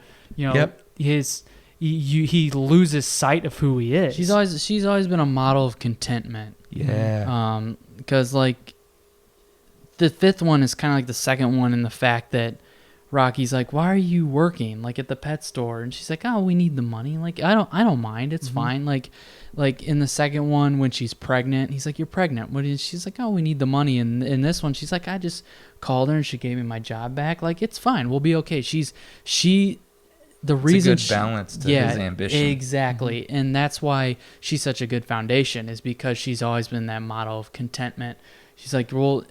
He loses sight of who he is. She's always been a model of contentment. Yeah. Because like the 5th one is kind of like the second one in the fact that Rocky's like, "Why are you working like at the pet store?" And she's like, "Oh, we need the money. Like I don't mind. It's fine." Like in the second one when she's pregnant, he's like, "You're pregnant." She's like, "Oh, we need the money." And in this one, she's like, "I just called her and she gave me my job back. Like it's fine. We'll be okay." The reason it's a good balance to his ambition. Exactly. And that's why she's such a good foundation, is because she's always been that model of contentment. She's like, well,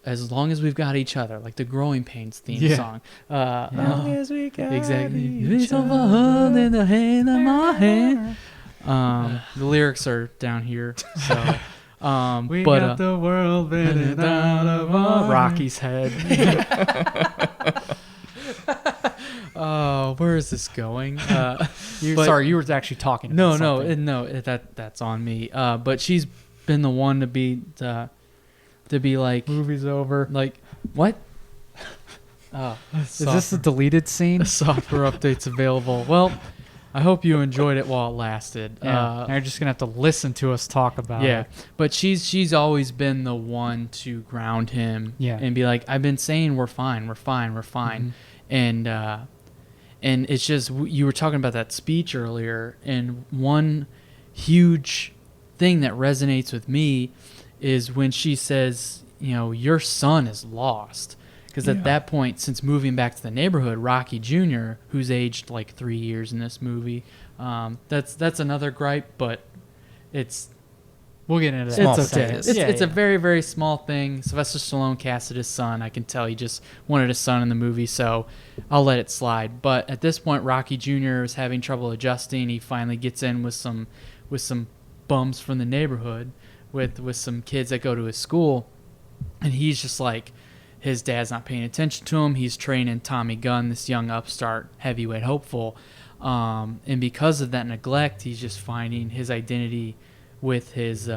as long as we've got each other, like the Growing Pains theme song. As long as we got each other. In the hand of my hand. The lyrics are down here. So we got the world bending out of our Rocky's head. Oh, where is this going? Sorry, you were actually talking about something. No, that's on me. But she's been the one to be like, movie's over. Like, what? Is this a deleted scene? Software updates available. Well, I hope you enjoyed it while it lasted. Yeah, you're just gonna have to listen to us talk about it. Yeah, but she's always been the one to ground him. And be like, I've been saying we're fine. And it's just, you were talking about that speech earlier, and one huge thing that resonates with me is when she says, your son is lost. Because at that point, since moving back to the neighborhood, Rocky Jr., who's aged like 3 years in this movie, that's another gripe, but we'll get into that. It's okay. It's a very, very small thing. Sylvester Stallone casted his son. I can tell he just wanted his son in the movie, so I'll let it slide. But at this point, Rocky Jr. is having trouble adjusting. He finally gets in with some bums from the neighborhood, with some kids that go to his school, and he's just like, his dad's not paying attention to him. He's training Tommy Gunn, this young upstart heavyweight hopeful, and because of that neglect, he's just finding his identity with his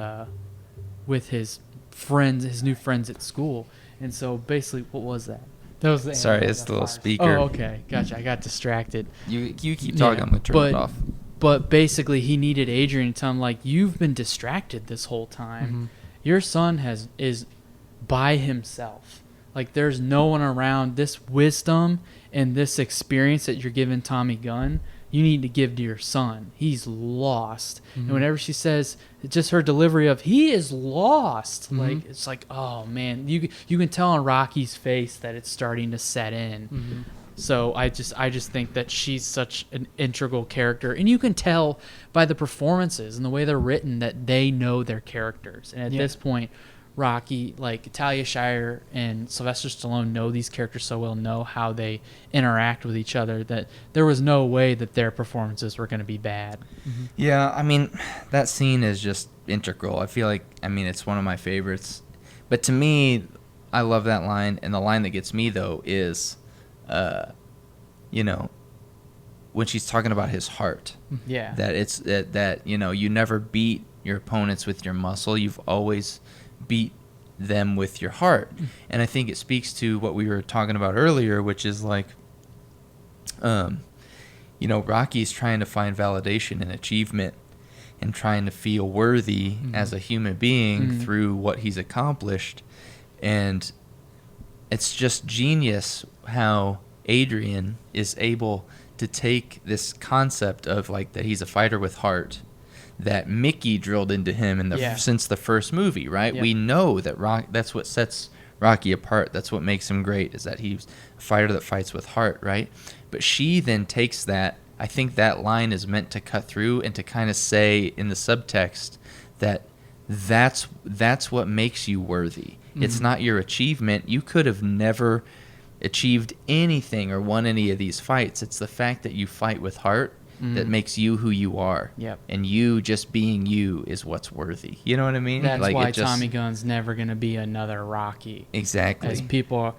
friends, his new friends at school. And so basically, what was that? That was the Sorry, it's the little speaker. Oh, okay, gotcha. I got distracted. You keep talking. I'm gonna turn it off. But basically, he needed Adrian to tell him, like, you've been distracted this whole time. Your son is by himself. Like, there's no one around. This wisdom and this experience that you're giving Tommy Gunn, you need to give to your son. He's lost. And whenever she says, just her delivery of, he is lost, like, it's like, oh man, you can tell on Rocky's face that it's starting to set in. So I just think that she's such an integral character, and you can tell by the performances and the way they're written that they know their characters. And at this point, Rocky, like Talia Shire and Sylvester Stallone, know these characters so well, know how they interact with each other, that there was no way that their performances were going to be bad. Yeah, I mean, that scene is just integral. I feel like, it's one of my favorites. But to me, I love that line, and the line that gets me, though, is, when she's talking about his heart. Yeah. That it's that you never beat your opponents with your muscle. You've always beat them with your heart. And I think it speaks to what we were talking about earlier, which is like, Rocky's trying to find validation and achievement and trying to feel worthy as a human being through what he's accomplished. And it's just genius how Adrian is able to take this concept of like that he's a fighter with heart that Mickey drilled into him since the first movie, right? Yeah. We know that that's what sets Rocky apart. That's what makes him great, is that he's a fighter that fights with heart, right? But she then takes that. I think that line is meant to cut through and to kind of say in the subtext that that's what makes you worthy. Mm-hmm. It's not your achievement. You could have never achieved anything or won any of these fights. It's the fact that you fight with heart that makes you who you are. Yep. And you just being you is what's worthy. You know what I mean? That's why Tommy Gunn's never going to be another Rocky. Exactly. As people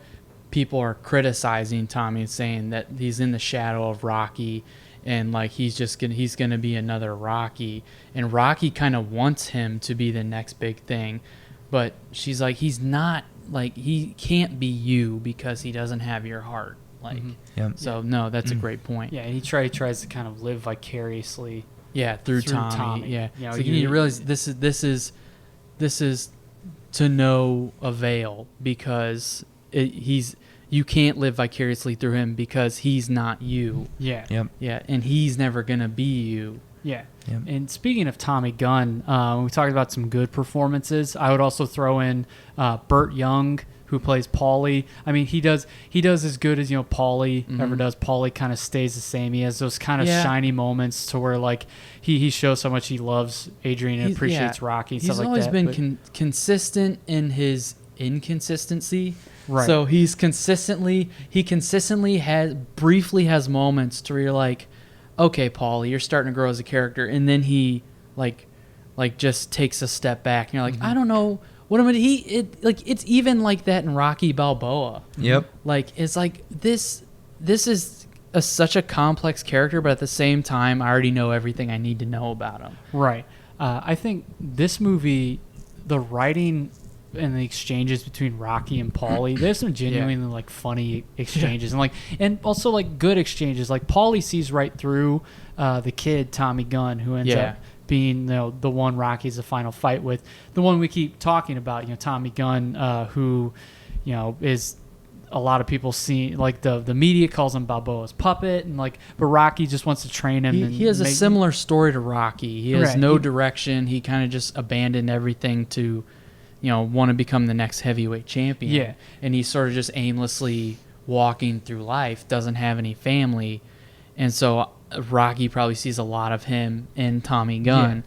are criticizing Tommy and saying that he's in the shadow of Rocky and like he's going to be another Rocky, and Rocky kind of wants him to be the next big thing, but she's like, he's not, like he can't be you because he doesn't have your heart. Like, so no, that's a great point. Yeah, and he tries to kind of live vicariously. Yeah, through Tommy. Yeah, you know, so you realize this is to no avail because you can't live vicariously through him because he's not you. Yeah. Yep. Yeah, and he's never gonna be you. Yeah. Yep. And speaking of Tommy Gunn, we talked about some good performances. I would also throw in Burt Young, who plays Paulie. I mean, he does as good as, Paulie ever does. Paulie kind of stays the same. He has those kind of shiny moments to where like he shows how much he loves Adrian and appreciates Rocky and stuff like that. He's always been consistent in his inconsistency. Right. So he consistently briefly has moments to where you're like, okay, Paulie, you're starting to grow as a character, and then he like just takes a step back, and you're like, I don't know. What am I? It's even like that in Rocky Balboa. Yep. Like it's like this is such a complex character, but at the same time, I already know everything I need to know about him. Right. I think this movie, the writing and the exchanges between Rocky and Paulie, there's some genuinely like funny exchanges and also like good exchanges. Like Paulie sees right through the kid Tommy Gunn, who ends up being the one Rocky's the final fight with, the one we keep talking about, Tommy Gunn, who is a lot of people see, like the media calls him Balboa's puppet, and like, but Rocky just wants to train him. He has a similar story to Rocky. He has no direction. He kind of just abandoned everything to want to become the next heavyweight champion. Yeah, and he's sort of just aimlessly walking through life, doesn't have any family, and so Rocky probably sees a lot of him in Tommy Gunn,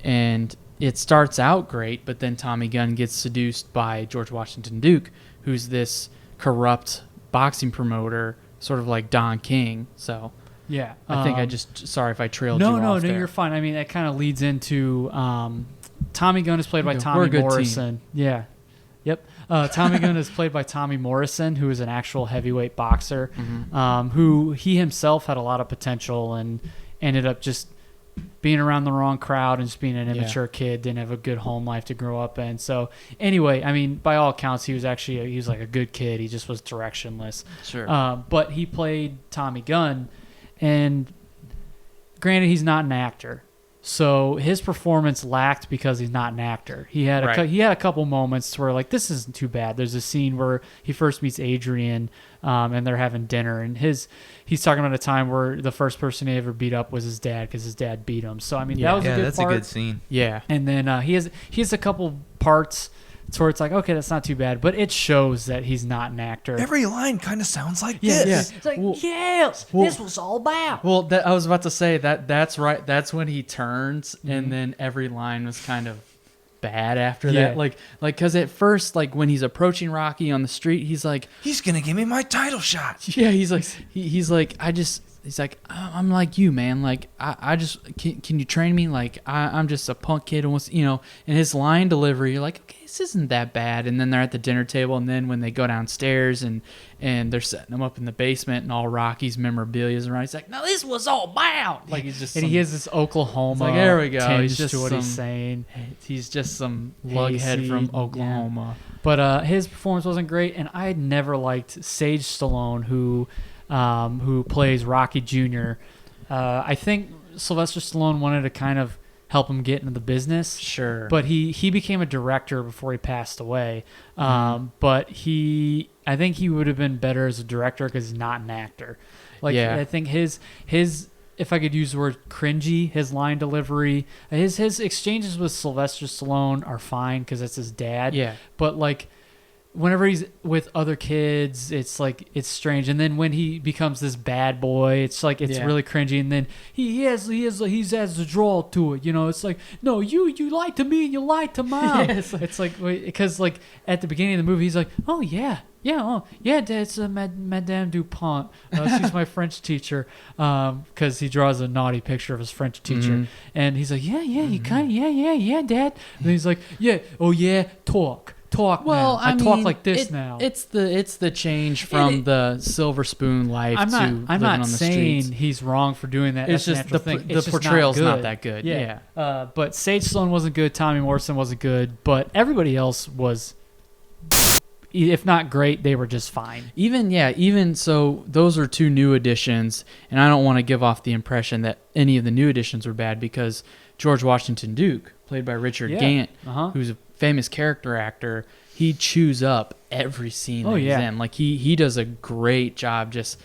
and it starts out great, but then Tommy Gunn gets seduced by George Washington Duke, who's this corrupt boxing promoter, sort of like Don King. So yeah, I think sorry if I trailed you off No, there. you're fine. I mean, that kind of leads into Tommy Gunn is played by Tommy Morrison. Yeah. Yep. Tommy Gunn is played by Tommy Morrison, who is an actual heavyweight boxer, who he himself had a lot of potential and ended up just being around the wrong crowd and just being an immature kid, didn't have a good home life to grow up in. So anyway, I mean, by all accounts, he was like a good kid. He just was directionless. Sure. But he played Tommy Gunn, and granted, he's not an actor. So his performance lacked because he's not an actor. He had a couple moments where like, this isn't too bad. There's a scene where he first meets Adrian, and they're having dinner, and he's talking about a time where the first person he ever beat up was his dad because his dad beat him. So I mean, that was a good that's part. a good scene. Yeah, and then he has a couple parts to where it's like, okay, that's not too bad, but it shows that he's not an actor. Every line kind of sounds like this. this. It's like, this was all about. Well, I was about to say that's right. That's when he turns, and then every line was kind of bad after that. Like, because at first, like when he's approaching Rocky on the street, he's like, he's gonna give me my title shot. Yeah, he's like, he's like, he's like, I'm like you, man. Like, I just can you train me? Like, I'm just a punk kid, and and his line delivery, you're like, okay, this isn't that bad. And then they're at the dinner table, and then when they go downstairs and they're setting him up in the basement, and all Rocky's memorabilia is around, he's like, no, this was all about. Like, he's just he has this Oklahoma. Like, there we go. He's just what he's saying. He's just some lughead from Oklahoma. Yeah. But his performance wasn't great, and I never liked Sage Stallone, who plays Rocky Jr. I think Sylvester Stallone wanted to kind of help him get into the business. Sure. But he became a director before he passed away. But I think he would have been better as a director because he's not an actor. Like, I think his if I could use the word cringy, his line delivery, his exchanges with Sylvester Stallone are fine because it's his dad. Yeah. But like, whenever he's with other kids, it's like, it's strange. And then when he becomes this bad boy, it's like, it's really cringy. And then he has a drawl to it, you know. It's like, no, you lied to me and you lied to mom. It's like, because like at the beginning of the movie, he's like, oh yeah, that's Madame Dupont. She's my French teacher. Because he draws a naughty picture of his French teacher, and he's like, you kind of, Dad. And he's like, talk. Well, now. I mean, talk like this now. It's the change from the silver spoon life to living I'm not on the saying streets. he's wrong for doing that. It's That's just the portrayal's not that good. Yeah. But Sage Stallone wasn't good. Tommy Morrison wasn't good. But everybody else was, if not great, they were just fine. Even so, those are two new additions, and I don't want to give off the impression that any of the new additions were bad, because George Washington Duke, played by Richard Gant, who's a famous character actor, he chews up every scene that he's in. Like he does a great job, just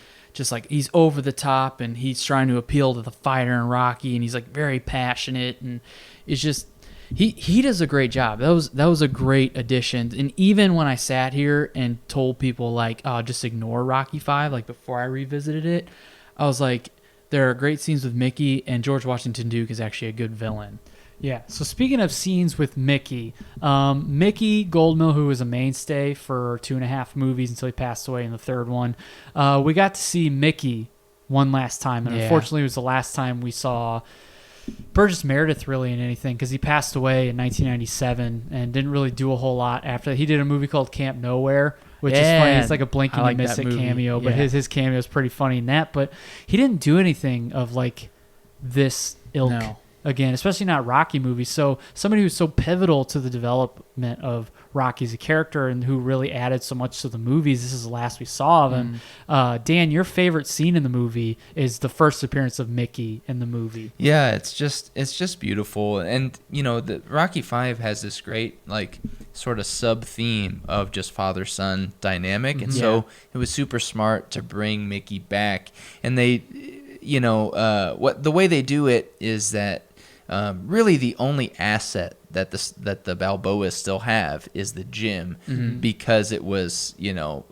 like he's over the top, and he's trying to appeal to the fighter in Rocky, and he's like very passionate, and it's just he does a great job. That was a great addition. And even when I sat here and told people like, oh, just ignore Rocky V, like before I revisited it, I was like, there are great scenes with Mickey, and George Washington Duke is actually a good villain. Yeah. So speaking of scenes with Mickey, Mickey Goldmill, who was a mainstay for 2.5 movies until he passed away in the third one, we got to see Mickey one last time, and unfortunately it was the last time we saw Burgess Meredith really in anything, because he passed away in 1997 and didn't really do a whole lot after that. He did a movie called Camp Nowhere, which is funny. It's like a blink and you miss it cameo, but his cameo is pretty funny in that. But he didn't do anything of like this ilk again, especially not Rocky movies. So somebody who's so pivotal to the development of Rocky as a character and who really added so much to the movies, this is the last we saw of him. Dan, your favorite scene in the movie is the first appearance of Mickey in the movie. Yeah, it's just beautiful. And you know, the Rocky V has this great like sort of sub theme of just father-son dynamic, and so it was super smart to bring Mickey back. And they, you know, the way they do it is that really the only asset that the Balboas still have is the gym, because it was, you know,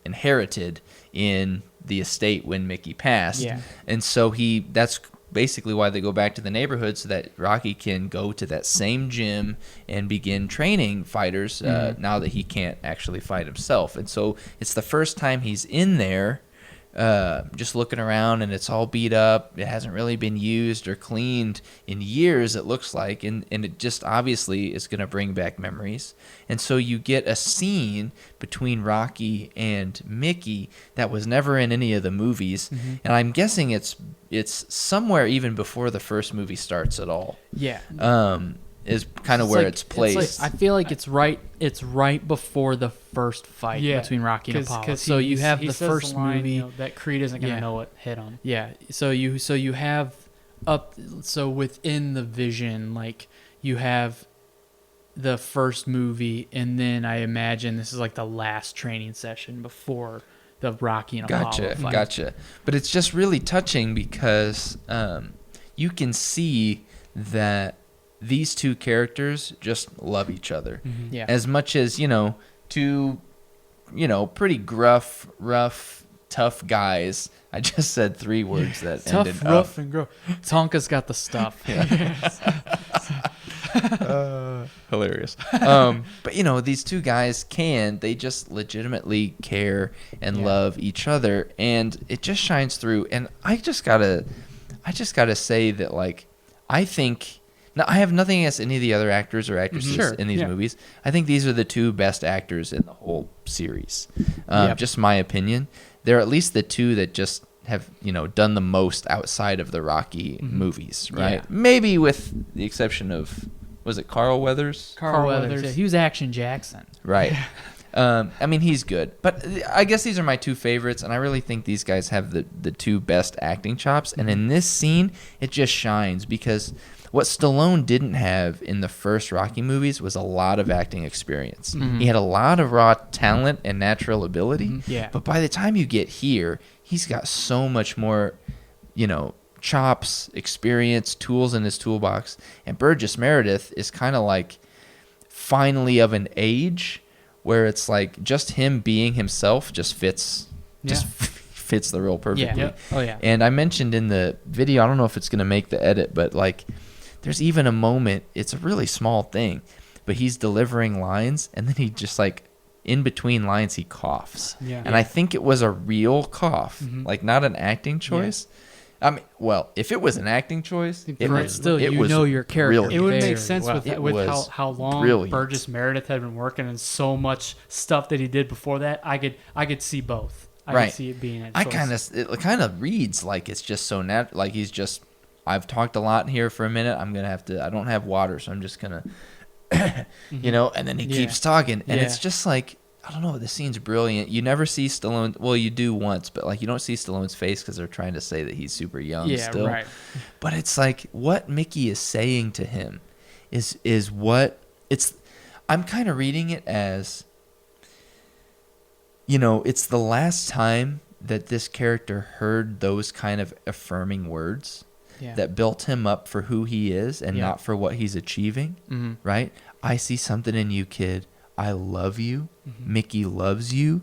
inherited in the estate when Mickey passed. And so that's basically why they go back to the neighborhood, so that Rocky can go to that same gym and begin training fighters now that he can't actually fight himself. And so it's the first time he's in there, just looking around, and it's all beat up. It hasn't really been used or cleaned in years, it looks like, and it just obviously is going to bring back memories. And so you get a scene between Rocky and Mickey that was never in any of the movies, and I'm guessing it's somewhere even before the first movie starts at all. Is kind of where it's placed. It's like, I feel like it's right before the first fight between Rocky and Apollo. So you have the first movie, you know, that Creed isn't going to know what hit him. So you have within the vision, like you have the first movie, and then I imagine this is like the last training session before the Rocky and Apollo fight. Gotcha. But it's just really touching because you can see that these two characters just love each other. As much as, you know, two, you know, pretty gruff, rough, tough guys. I just said 3 words that tough, ended rough, and gruff. Tonka's got the stuff. Hilarious. But you know, these two guys they just legitimately care and love each other, and it just shines through. And I just gotta say that, like, I think, now, I have nothing against any of the other actors or actresses in these movies. I think these are the 2 best actors in the whole series. Just my opinion. They're at least the 2 that just have, you know, done the most outside of the Rocky movies, right? Maybe with the exception of, was it Carl Weathers? Carl Weathers. Yeah, he was Action Jackson. Right. I mean, he's good. But I guess these are my 2 favorites, and I really think these guys have the 2 best acting chops. And in this scene, it just shines because What Stallone didn't have in the first Rocky movies was a lot of acting experience. He had a lot of raw talent and natural ability. Yeah. But by the time you get here, he's got so much more, chops, experience, tools in his toolbox. And Burgess Meredith is kind of like finally of an age where it's like just him being himself just fits the role perfectly. Yeah. Oh yeah. And I mentioned in the video, I don't know if it's going to make the edit, but like there's even a moment, it's a really small thing, but he's delivering lines and then he just like in between lines he coughs. Yeah. And I think it was a real cough, like not an acting choice. I mean, well, if it was an acting choice, it But was still, it you was know your character. brilliant. It would very make sense well. with was how long brilliant. Burgess Meredith had been working and so much stuff that he did before that. I could see both. I Right. could see it being a I choice. it kind of reads like it's just so natural. Like he's just, I've talked a lot here for a minute. I'm gonna have to. I don't have water, so I'm just gonna, And then he keeps talking, and it's just like I don't know. The scene's brilliant. You never see Stallone. Well, you do once, but like you don't see Stallone's face because they're trying to say that he's super young still. Right. But it's like what Mickey is saying to him is what it's. I'm kind of reading it as. It's the last time that this character heard those kind of affirming words that built him up for who he is and not for what he's achieving, right? I see something in you, kid. I love you. Mickey loves you.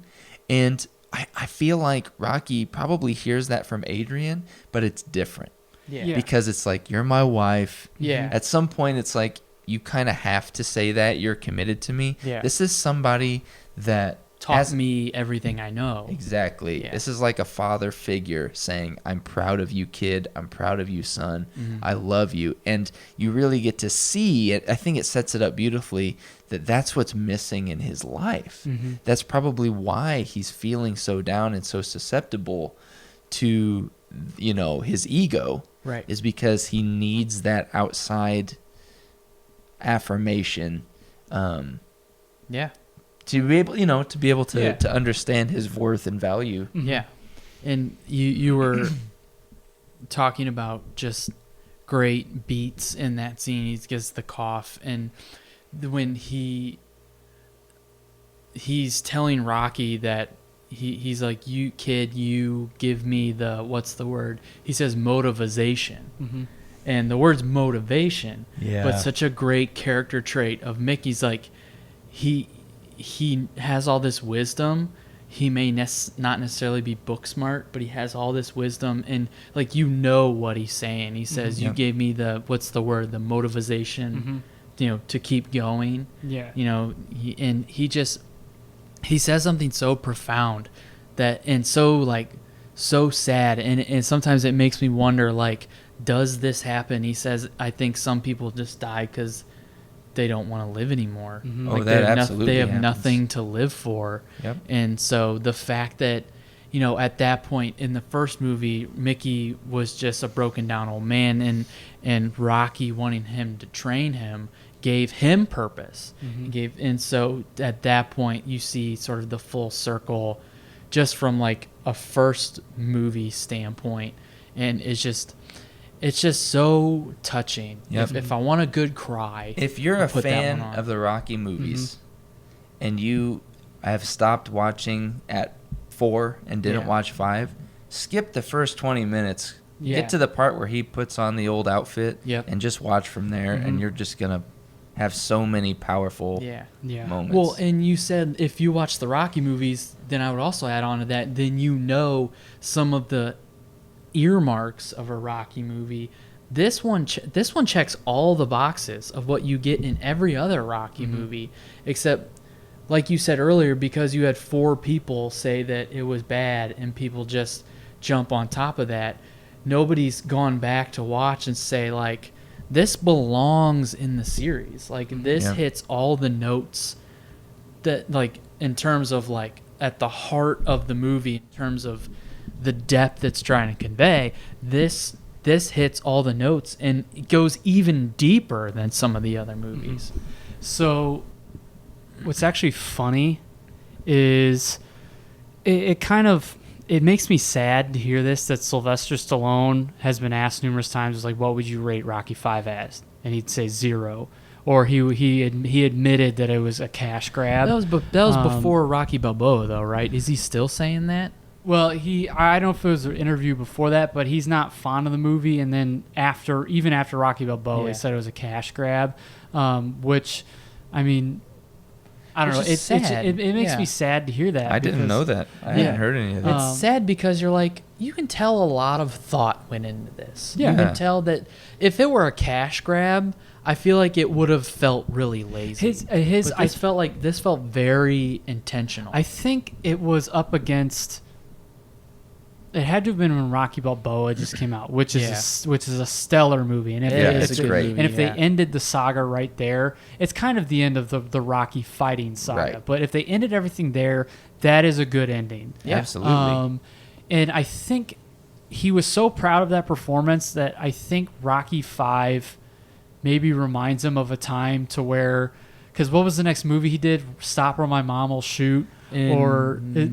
And I feel like Rocky probably hears that from Adrian, but it's different. Yeah. Because it's like, you're my wife. Yeah. At some point, it's like, you kind of have to say that. You're committed to me. Yeah. This is somebody that Taught me everything I know. Exactly. Yeah. This is like a father figure saying, I'm proud of you, kid. I'm proud of you, son. I love you. And you really get to see it. I think it sets it up beautifully that that's what's missing in his life. That's probably why he's feeling so down and so susceptible to, his ego. Right. Is because he needs that outside affirmation. Yeah. To be able to understand his worth and value. Yeah. And you were talking about just great beats in that scene. He gets the cough, and when he's telling Rocky that he's like, you kid, you give me the, what's the word? He says motivation. And the word's motivation, but such a great character trait of Mickey's like, he has all this wisdom. He may not necessarily be book smart, but he has all this wisdom, and like what he's saying. He says, "You gave me the what's the word? The motivation, to keep going." Yeah. He says something so profound that and so sad, and sometimes it makes me wonder, like, does this happen? He says, "I think some people just die because they don't want to live anymore. Oh, that absolutely they have happens. nothing to live for." Yep. And so the fact that, at that point in the first movie, Mickey was just a broken down old man, and Rocky wanting him to train him gave him purpose. And so at that point you see sort of the full circle just from like a first movie standpoint, and it's just so touching. Yep. If I want a good cry, If you're I'll a put that fan one on. of the Rocky movies and you have stopped watching at 4 and didn't Yeah. watch 5, skip the first 20 minutes. Yeah. Get to the part where he puts on the old outfit Yep. and just watch from there, and you're just going to have so many powerful Yeah. moments. Well, and you said if you watch the Rocky movies, then I would also add on to that, then some of the earmarks of a Rocky movie. This one checks all the boxes of what you get in every other Rocky movie, except, like you said earlier, because you had 4 people say that it was bad and people just jump on top of that, nobody's gone back to watch and say, like, this belongs in the series. Like, this Yeah. hits all the notes that, like, in terms of, like, at the heart of the movie, in terms of the depth it's trying to convey. This hits all the notes, and it goes even deeper than some of the other movies. So what's actually funny is it kind of it makes me sad to hear this, that Sylvester Stallone has been asked numerous times, like, what would you rate Rocky 5 as? And he'd say 0. Or he admitted that it was a cash grab. That was before Rocky Balboa, though, right? Is he still saying that? Well, I don't know if it was an interview before that, but he's not fond of the movie. And then even after Rocky Balboa, he said it was a cash grab, which, I mean, I don't know. It makes me sad to hear that. I didn't know that. I hadn't heard any of that. It's sad because you're like, you can tell a lot of thought went into this. Yeah. You can tell that if it were a cash grab, I feel like it would have felt really lazy. This felt very intentional. I think it was up against. It had to have been when Rocky Balboa just came out, which is a stellar movie, and it's great. And if they ended the saga right there, it's kind of the end of the Rocky fighting saga. Right. But if they ended everything there, that is a good ending. Yeah, absolutely. And I think he was so proud of that performance that I think Rocky 5 maybe reminds him of a time to where, because what was the next movie he did? Stop or My Mom Will Shoot. Just in the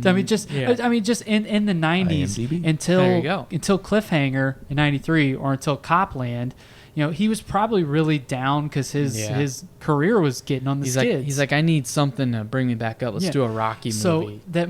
90s IMDb. until Cliffhanger in 93 or until Copland, he was probably really down because his career was getting on the skids. He's like, I need something to bring me back up. Let's do a Rocky movie. So the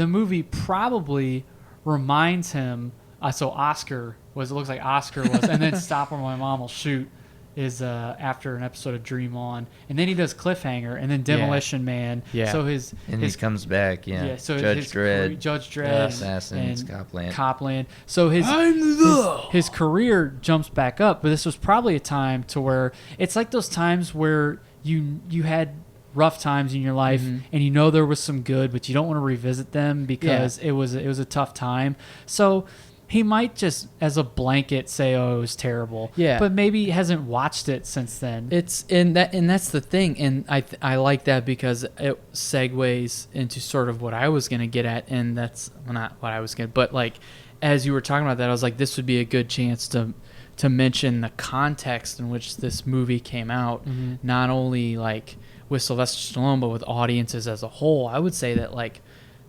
movie probably reminds him. So Oscar was, it looks like Oscar was, and then Stop or My Mom Will Shoot is after an episode of Dream On, and then he does Cliffhanger, and then Demolition Man. Yeah. So he comes back. Yeah. Yeah. So Judge Dredd, Assassins, Copland. Copland. So his career jumps back up, but this was probably a time to where it's like those times where you had rough times in your life, and there was some good, but you don't want to revisit them because it was a tough time. So he might just, as a blanket, say, "Oh, it was terrible." Yeah, but maybe he hasn't watched it since then. And that's the thing, and I like that because it segues into sort of what I was gonna get at, and that's not what I was gonna. But like, as you were talking about that, I was like, this would be a good chance to mention the context in which this movie came out, not only like with Sylvester Stallone, but with audiences as a whole. I would say that like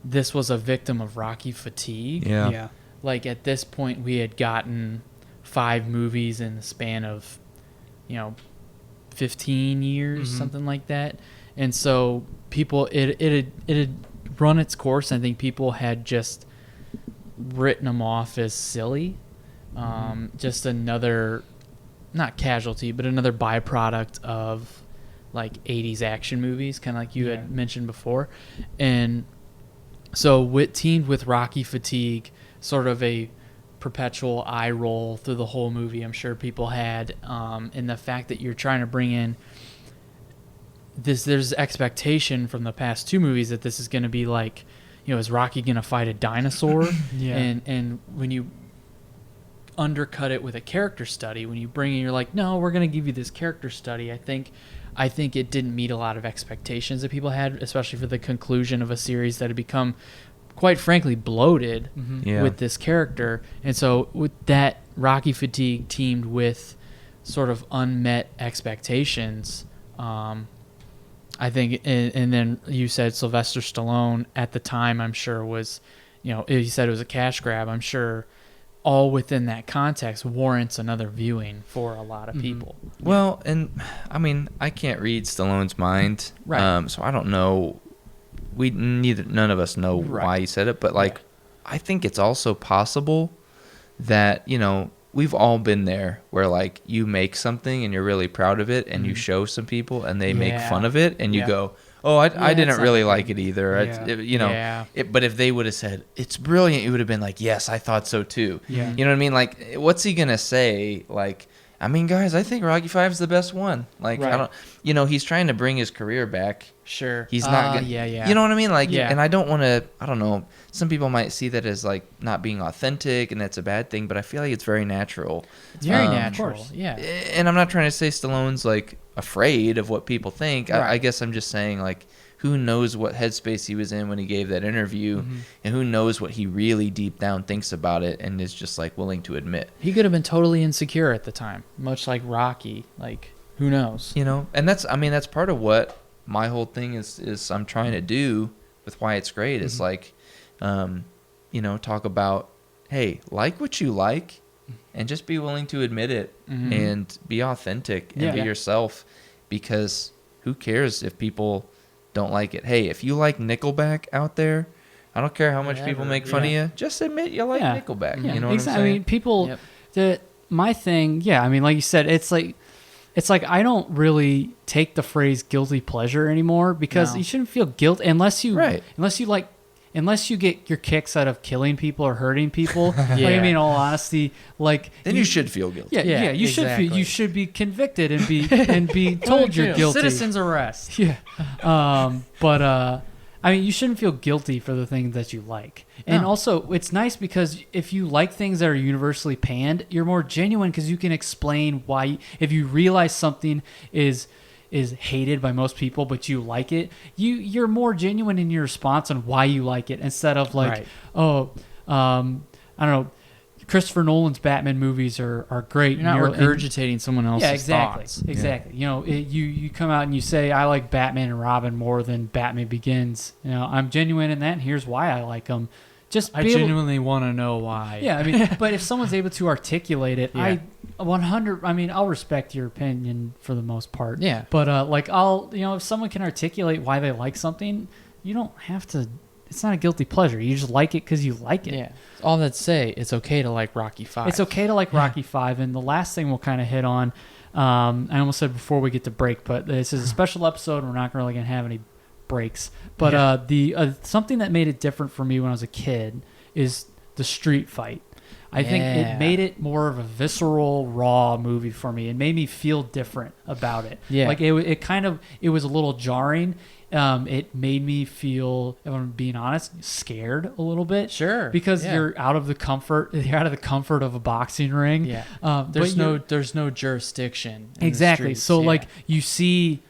this was a victim of Rocky fatigue. Yeah. Like at this point, we had gotten 5 movies in the span of, 15 years, something like that. And so people, it had run its course. I think people had just written them off as silly. Just another, not casualty, but another byproduct of like 80s action movies, kind of like you had mentioned before. And so teamed with Rocky fatigue, sort of a perpetual eye roll through the whole movie, I'm sure people had, and the fact that you're trying to bring in this, there's expectation from the past 2 movies that this is going to be like, is Rocky going to fight a dinosaur? And when you undercut it with a character study, when you bring in, you're like, no, we're going to give you this character study. I think it didn't meet a lot of expectations that people had, especially for the conclusion of a series that had become, quite frankly, bloated with this character. And so with that, Rocky fatigue teamed with sort of unmet expectations, I think, and then you said Sylvester Stallone at the time, I'm sure was, you said it was a cash grab. I'm sure all within that context warrants another viewing for a lot of people. Well, and I mean, I can't read Stallone's mind, right? So I don't know. None of us know why he said it, but like, I think it's also possible that we've all been there where like you make something and you're really proud of it, and you show some people and they make fun of it, and you go, "Oh, I didn't really like it either." But if they would have said it's brilliant, you would have been like, "Yes, I thought so too." Yeah. You know what I mean? Like, what's he gonna say? Like, I mean, guys, I think Rocky 5 is the best one. Like, I don't, he's trying to bring his career back. Sure. He's not gonna, you know what I mean? Like, and I don't want to, I don't know, some people might see that as like not being authentic and that's a bad thing, but I feel like it's very natural. It's very natural. Yeah. And I'm not trying to say Stallone's like afraid of what people think. I guess I'm just saying like, who knows what headspace he was in when he gave that interview, and who knows what he really deep down thinks about it and is just like willing to admit. He could have been totally insecure at the time, much like Rocky. Like, who knows? And that's part of what my whole thing is I'm trying to do with Why It's Great. Is like, talk about, hey, like what you like, and just be willing to admit it and be authentic and be yourself, because who cares if people don't like it? Hey, if you like Nickelback out there, I don't care how much people make fun of you. Just admit you like Nickelback. Yeah. You know what I'm saying? I mean, people. My thing. Yeah. I mean, like you said, it's like I don't really take the phrase guilty pleasure anymore, because you shouldn't feel guilt unless you get your kicks out of killing people or hurting people. Like, I mean, in all honesty, like then you should feel guilty. Yeah, you should feel. You should be convicted and be told you're guilty. Citizen's arrest. Yeah. But I mean, you shouldn't feel guilty for the things that you like. And also, it's nice because if you like things that are universally panned, you're more genuine, because you can explain why. If you realize something is hated by most people, but you like it, you're more genuine in your response on why you like it, instead of like, I don't know, Christopher Nolan's Batman movies are great. You're not regurgitating someone else's thoughts. Exactly. You come out and you say, I like Batman and Robin more than Batman Begins. I'm genuine in that, and here's why I like them. I genuinely want to know why. Yeah, I mean, but if someone's able to articulate it, I'll respect your opinion for the most part. Yeah. But if someone can articulate why they like something, you don't have to. It's not a guilty pleasure. You just like it because you like it. Yeah. All that say, it's okay to like Rocky V. It's okay to like Rocky V. And the last thing we'll kind of hit on, I almost said before we get to break, but this is a special episode. We're not really going to have any breaks. But something that made it different for me when I was a kid is the street fight. I think it made it more of a visceral, raw movie for me. It made me feel different about it. Yeah. Like it was a little jarring. It made me feel, if I'm being honest, scared a little bit. Sure. Because you're out of the comfort of a boxing ring. Yeah. There's no jurisdiction. Exactly. So like you see,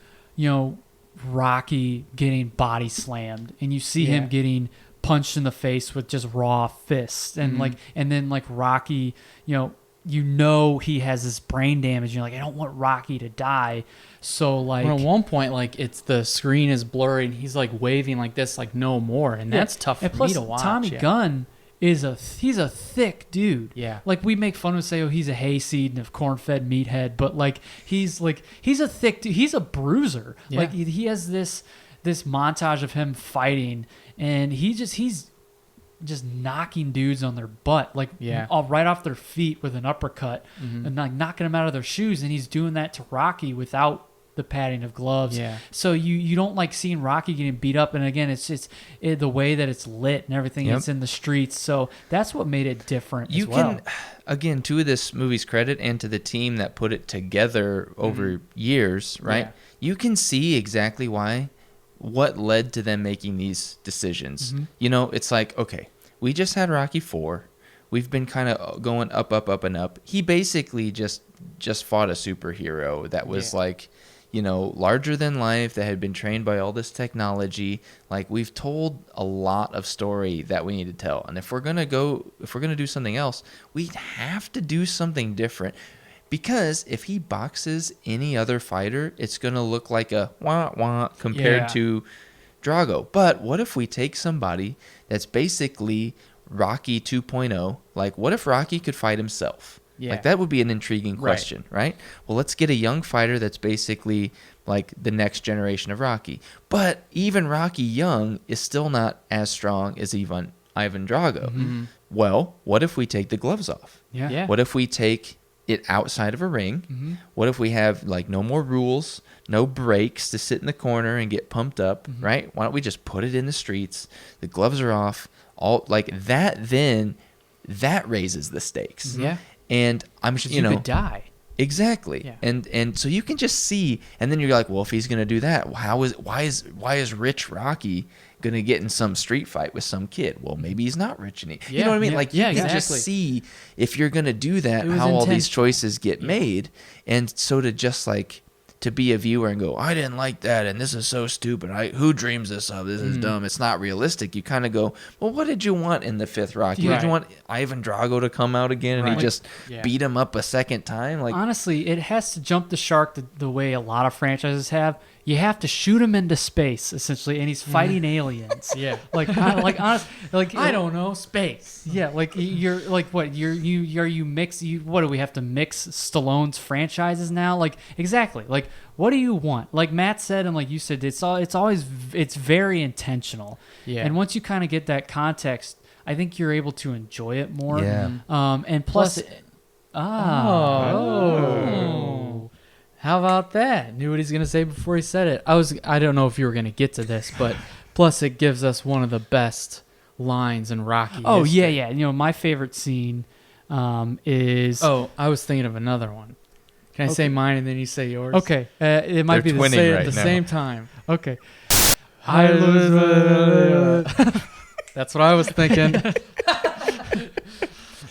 Rocky getting body slammed, and you see him getting punched in the face with just raw fists, and and then Rocky, he has this brain damage. You're like, I don't want Rocky to die. So like, at one point, it's the screen is blurry, and he's like waving like this, like no more, and that's tough for me to watch. Tommy Gunn he's a thick dude. Yeah. Like we make fun of him, say, oh, he's a hayseed and a corn-fed meathead, but he's a thick dude. He's a bruiser. Yeah. Like he has this montage of him fighting, and he's just knocking dudes on their butt, right off their feet with an uppercut, and knocking them out of their shoes. And he's doing that to Rocky without the padding of gloves. Yeah. So you don't like seeing Rocky getting beat up. And again, it's the way that it's lit and everything. It's in the streets. So that's what made it different. You can, again, to this movie's credit and to the team that put it together over years, right? Yeah. You can see exactly what led to them making these decisions. It's like, okay, we just had Rocky 4. We've been kind of going up, and up. He basically just fought a superhero that was larger than life, that had been trained by all this technology. Like, we've told a lot of story that we need to tell. And if we're going to do something else, we have to do something different. Because if he boxes any other fighter, it's going to look like a wah-wah compared to Drago. But what if we take somebody that's basically Rocky 2.0? Like, what if Rocky could fight himself? Yeah. Like, that would be an intriguing question, right? Well, let's get a young fighter that's basically like the next generation of Rocky. But even Rocky young is still not as strong as Ivan Drago. Well, what if we take the gloves off? Yeah. What if we take it outside of a ring? What if we have no more rules, no breaks to sit in the corner and get pumped up, right? Why don't we just put it in the streets? The gloves are off, all like that. Then that raises the stakes. Yeah. And I'm sure you could die. Exactly. Yeah. And so you can just see, and then you're like, well, if he's going to do that, why is rich Rocky going to get in some street fight with some kid? Well, maybe he's not rich and you know what I mean? Like, you can just see, if you're going to do that, how all these choices get made. And so to just to be a viewer and go, I didn't like that, and this is so stupid. Who dreams this up? This is dumb. It's not realistic. You kind of go, well, what did you want in the fifth Rocky? Did you want Ivan Drago to come out again and he just beat him up a second time? Like, honestly, it has to jump the shark the way a lot of franchises have. you have to shoot him into space essentially, and he's fighting aliens. Yeah. Like honest, like I don't know, space. Yeah, like you're like what you mix you what do we have to mix Stallone's franchises now? Like exactly. Like what do you want? Like Matt said and like you said, it's very intentional. Yeah. And once you kind of get that context, I think you're able to enjoy it more. Yeah. And plus How about that? Knew what he's gonna say before he said it. I don't know if you were gonna get to this, but plus it gives us one of the best lines in Rocky. Oh history. yeah. You know, my favorite scene is I was thinking of another one. Can I say mine and then you say yours? okay. It might They're be twinning the same right At the now. same time. Okay. That's what I was thinking.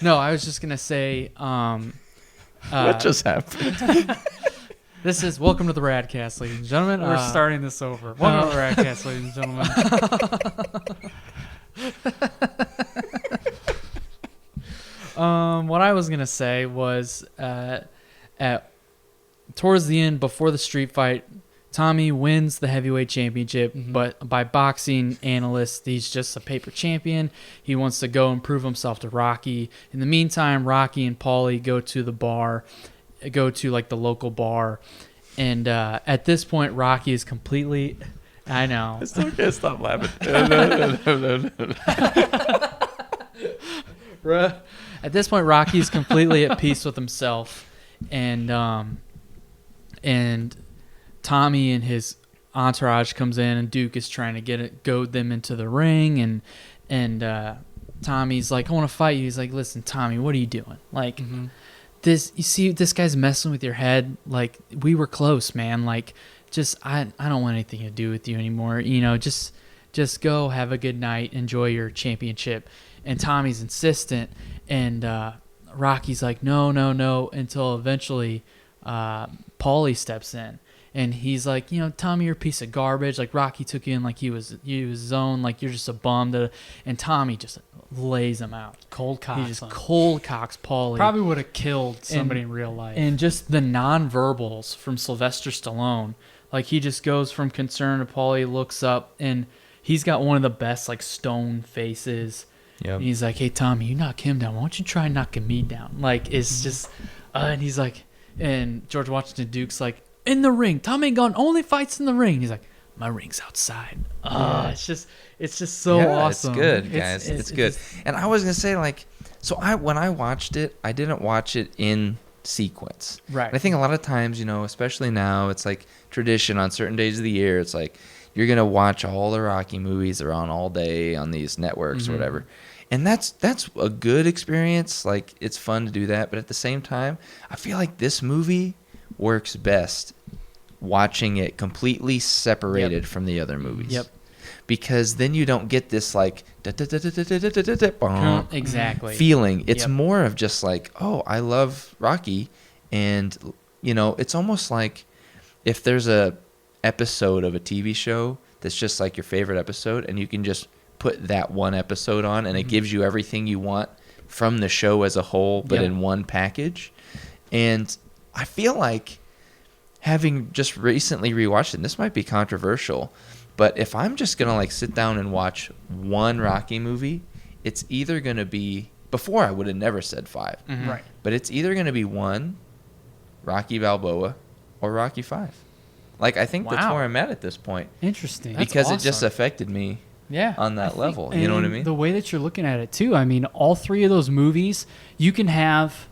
No, I was just gonna say. What just happened? This is welcome to the Radkast, ladies and gentlemen. We're starting this over. Welcome to the Radkast, ladies and gentlemen. What I was gonna say was towards the end, before the street fight, Tommy wins the heavyweight championship, but by boxing analysts, he's just a paper champion. He wants to go and prove himself to Rocky. In the meantime, Rocky and Paulie go to the local bar, and at this point, Rocky is completely. I know. I still can't stop laughing. At this point, Rocky's completely at peace with himself, and Tommy and his entourage comes in, and Duke is trying to goad them into the ring, and Tommy's like, I want to fight you. He's like, listen, Tommy, what are you doing? Like, you see, this guy's messing with your head. Like, we were close, man. Like, just I don't want anything to do with you anymore. You know, just go, have a good night, enjoy your championship. And Tommy's insistent, and Rocky's like, no, until eventually Paulie steps in. And he's like, you know, Tommy, you're a piece of garbage. Like, Rocky took you in like he was his own. Like, you're just a bum. And Tommy just lays him out. Cold cocks. He just cold cocks Paulie. Probably would have killed somebody in real life. And just the nonverbals from Sylvester Stallone. Like, he just goes from concern to Paulie, looks up, and he's got one of the best, like, stone faces. Yep. And he's like, hey, Tommy, you knock him down. Why don't you try knocking me down? Like, it's just, and he's like, and George Washington Duke's like, in the ring. Tommy Gunn only fights in the ring. He's like, my ring's outside. It's just so awesome. It's good, guys. It's good. And I was gonna say, like, so when I watched it, I didn't watch it in sequence. Right. I think a lot of times, you know, especially now, it's like tradition on certain days of the year. It's like you're gonna watch all the Rocky movies. They're on all day on these networks or whatever. And that's a good experience. Like, it's fun to do that. But at the same time, I feel like this movie works best watching it completely separated from the other movies. Yep. Because then you don't get this like Exactly. feeling. It's more of just like, oh, I love Rocky, and you know, it's almost like if there's a episode of a TV show that's just like your favorite episode, and you can just put that one episode on, and it gives you everything you want from the show as a whole, but in one package. And I feel like, having just recently rewatched it, and this might be controversial, but if I'm just going to like sit down and watch one Rocky movie, it's either going to be, before I would have never said 5. Right. But it's either going to be 1, Rocky Balboa, or Rocky 5. Like, I think that's where I'm at this point. Interesting. Because it just affected me on that level. You know what I mean? The way that you're looking at it, too. I mean, all three of those movies, you can have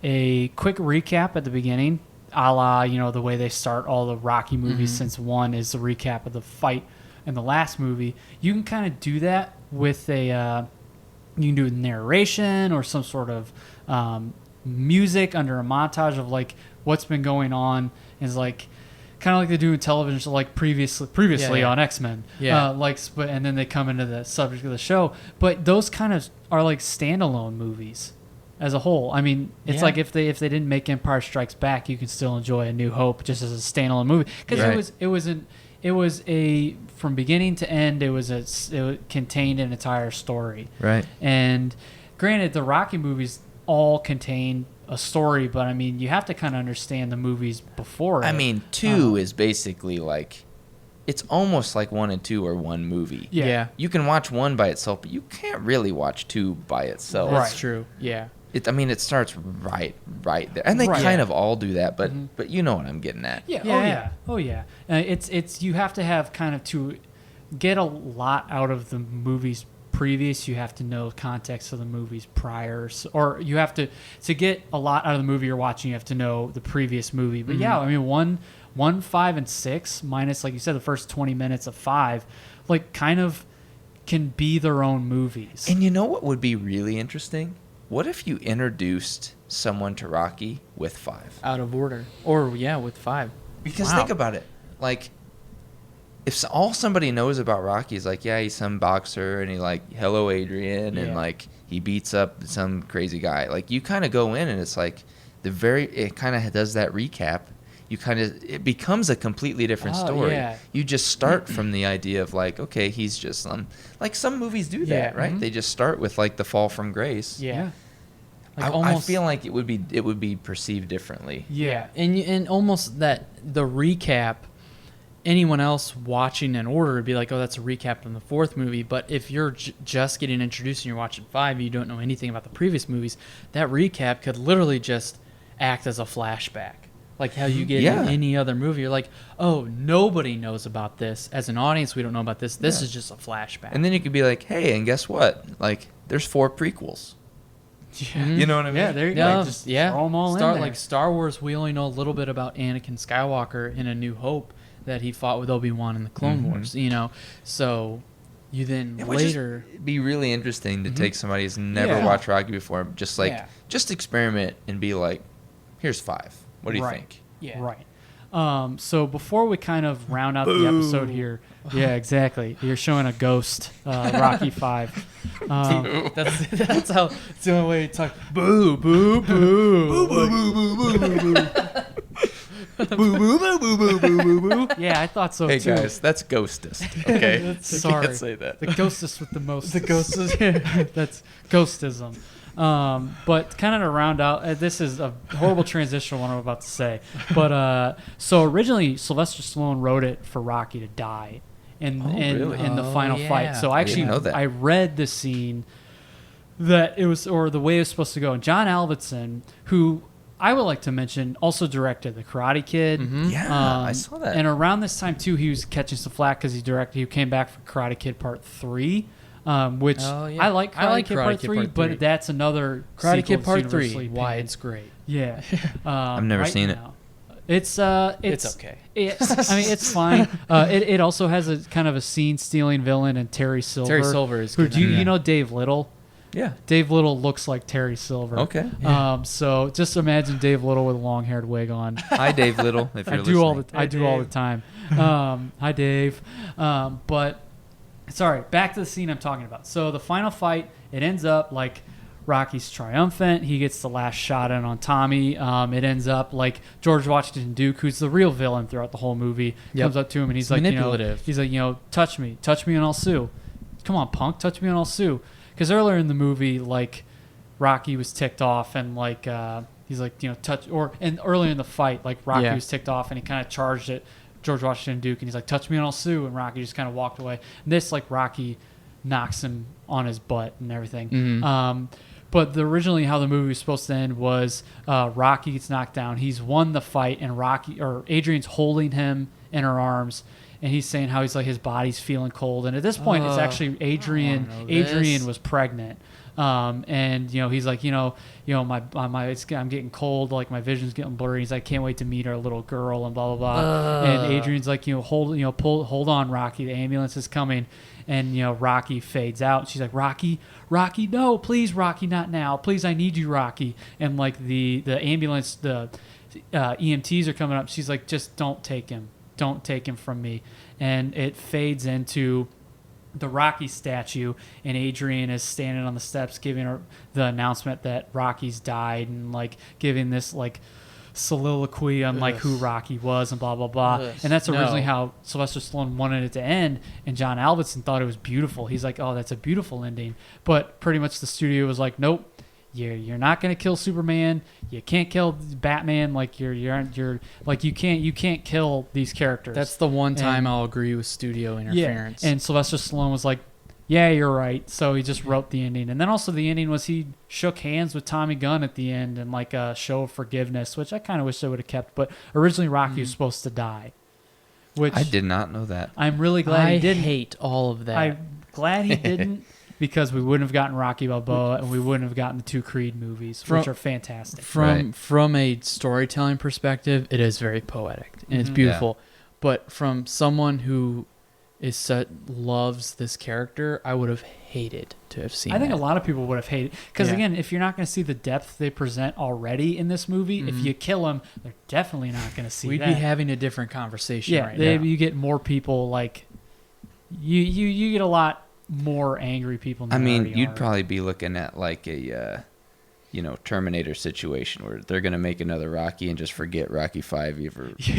a quick recap at the beginning, a la, you know, the way they start all the Rocky movies, since one is the recap of the fight in the last movie. You can kind of do that with you can do narration or some sort of music under a montage of like what's been going on, is like kind of like they do in television, so like previously on X-Men. But and then they come into the subject of the show. But those kind of are like standalone movies as a whole. I mean, it's like if they didn't make Empire Strikes Back, you can still enjoy A New Hope just as a standalone movie, because it was a from beginning to end, it contained an entire story. Right. And granted, the Rocky movies all contain a story, but I mean, you have to kind of understand the movies before. I mean, 2 is basically like, it's almost like 1 and 2 are one movie. Yeah. You can watch 1 by itself, but you can't really watch 2 by itself. That's true. Yeah. It starts right there, and they kind of all do that, but you know what I'm getting at. Yeah. Oh yeah. It's you have to have kind of to get a lot out of the movies previous. You have to know context of the movies prior, or you have to get a lot out of the movie you're watching. You have to know the previous movie. But yeah, I mean 1, 5, and 6 minus, like you said, the first 20 minutes of 5, like kind of can be their own movies. And you know what would be really interesting? What if you introduced someone to Rocky with 5? Out of order. Or, with 5. Because think about it. Like, if all somebody knows about Rocky is like, yeah, he's some boxer, and he like, hello, Adrian, and like, he beats up some crazy guy. Like, you kind of go in, and it's like, it kind of does that recap. It becomes a completely different story. Yeah. You just start from the idea of like, okay, he's just like some movies do that, right? They just start with like the fall from grace. Yeah. Like I feel like it would be perceived differently. Yeah. And almost that the recap, anyone else watching in order would be like, oh, that's a recap from the 4th movie. But if you're just getting introduced and you're watching 5, you don't know anything about the previous movies, that recap could literally just act as a flashback. Like how you get in any other movie. You're like, oh, nobody knows about this. As an audience, we don't know about this. This is just a flashback. And then you could be like, hey, and guess what? Like, there's 4 prequels. Yeah. You know what I mean? Yeah, there you go. Like, just throw them all in there. Like Star Wars, we only know a little bit about Anakin Skywalker in A New Hope, that he fought with Obi-Wan in the Clone Wars, you know? So you then later... It'd be really interesting to take somebody who's never watched Rocky before, just like, just experiment and be like, here's 5. What do you think? Yeah. Right. So before we kind of round out the episode here, exactly. You're showing a ghost, Rocky 5. That's how. It's the only way to talk. Boo, boo, boo, boo, boo, boo, boo, boo, boo. Boo, boo, boo, boo, boo, boo, boo. Yeah, I thought so too. Hey guys, that's ghostist. Okay, sorry. Can't say that. The ghostist with the most. The ghostist. That's ghostism. But kind of to round out, this is a horrible transition what I'm about to say. But so originally Sylvester Stallone wrote it for Rocky to die in the final fight. So actually, I read the scene that it was, or the way it was supposed to go. And John Avildsen, who I would like to mention, also directed The Karate Kid. Yeah, I saw that. And around this time too, he was catching some flack because he came back for Karate Kid Part 3. Which I like Karate Kid Part 3, but that's another Karate Kid Part 3. Why it's great. Yeah. I've never seen it. It's okay. I mean, it's fine. It also has a kind of a scene-stealing villain in Terry Silver. Terry Silver is good. You know Dave Little? Yeah. Dave Little looks like Terry Silver. Okay. Yeah. So just imagine Dave Little with a long-haired wig on. Hi, Dave Little. If you're listening. I do all the time. Hi, Dave. But sorry, back to the scene I'm talking about. So the final fight, it ends up like Rocky's triumphant. He gets the last shot in on Tommy. It ends up like George Washington Duke, who's the real villain throughout the whole movie, comes up to him and he's like, manipulative. Touch me and I'll sue. Come on, punk, touch me and I'll sue. Because earlier in the movie, like Rocky was ticked off and like he's like, touch, and earlier in the fight, like Rocky was ticked off and he kind of charged it. George Washington Duke, and he's like, touch me and I'll sue, and Rocky just kind of walked away. And this, like, Rocky knocks him on his butt and everything. But originally how the movie was supposed to end was Rocky gets knocked down. He's won the fight, and Adrian's holding him in her arms, and he's saying how he's like his body's feeling cold. And at this point, it's actually Adrian. Adrian was pregnant. And he's like, I'm getting cold, like my vision's getting blurry. He's like, I can't wait to meet our little girl and blah blah blah. And Adrian's like, hold on, Rocky, the ambulance is coming. And Rocky fades out. She's like, Rocky, no, please, Rocky, not now, please, I need you, Rocky. And like the ambulance, the EMTs are coming up. She's like, just don't take him from me. And it fades into the Rocky statue, and Adrian is standing on the steps giving her the announcement that Rocky's died, and like giving this like soliloquy on like who Rocky was and blah blah blah. And that's originally how Sylvester Stallone wanted it to end, and John Avildsen thought it was beautiful. He's like, oh, that's a beautiful ending. But pretty much the studio was like, nope, you're not gonna kill Superman. You can't kill Batman. Like you're like you can't kill these characters. That's the one time I'll agree with studio interference. Yeah. And Sylvester Stallone was like, yeah, you're right. So he just wrote the ending. And then also the ending was he shook hands with Tommy Gunn at the end and like a show of forgiveness, which I kind of wish they would have kept. But originally Rocky was supposed to die. Which I did not know that. I'm really glad he didn't. I hate all of that. I'm glad he didn't because we wouldn't have gotten Rocky Balboa and we wouldn't have gotten the 2 Creed movies, which are fantastic. From a storytelling perspective, it is very poetic and it's beautiful. Yeah. But from someone who loves this character, I would have hated to have seen. I think a lot of people would have hated because again, if you're not going to see the depth they present already in this movie, if you kill him, they're definitely not going to see. We'd be having a different conversation. Yeah, right now. You get more people like you get a lot more angry people. Than you'd probably be looking at like a Terminator situation where they're going to make another Rocky and just forget Rocky 5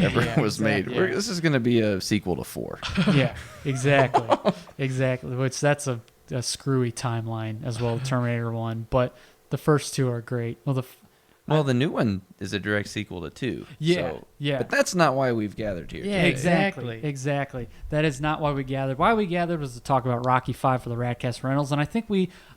ever was made. Yeah. This is going to be a sequel to 4. Yeah, exactly. Exactly. Which that's a screwy timeline as well, Terminator 1. But the first 2 are great. Well, the new one is a direct sequel to 2. Yeah, yeah. But that's not why we've gathered here. Yeah, exactly. That is not why we gathered. Why we gathered was to talk about Rocky 5 for the Radkast Rentals. And I think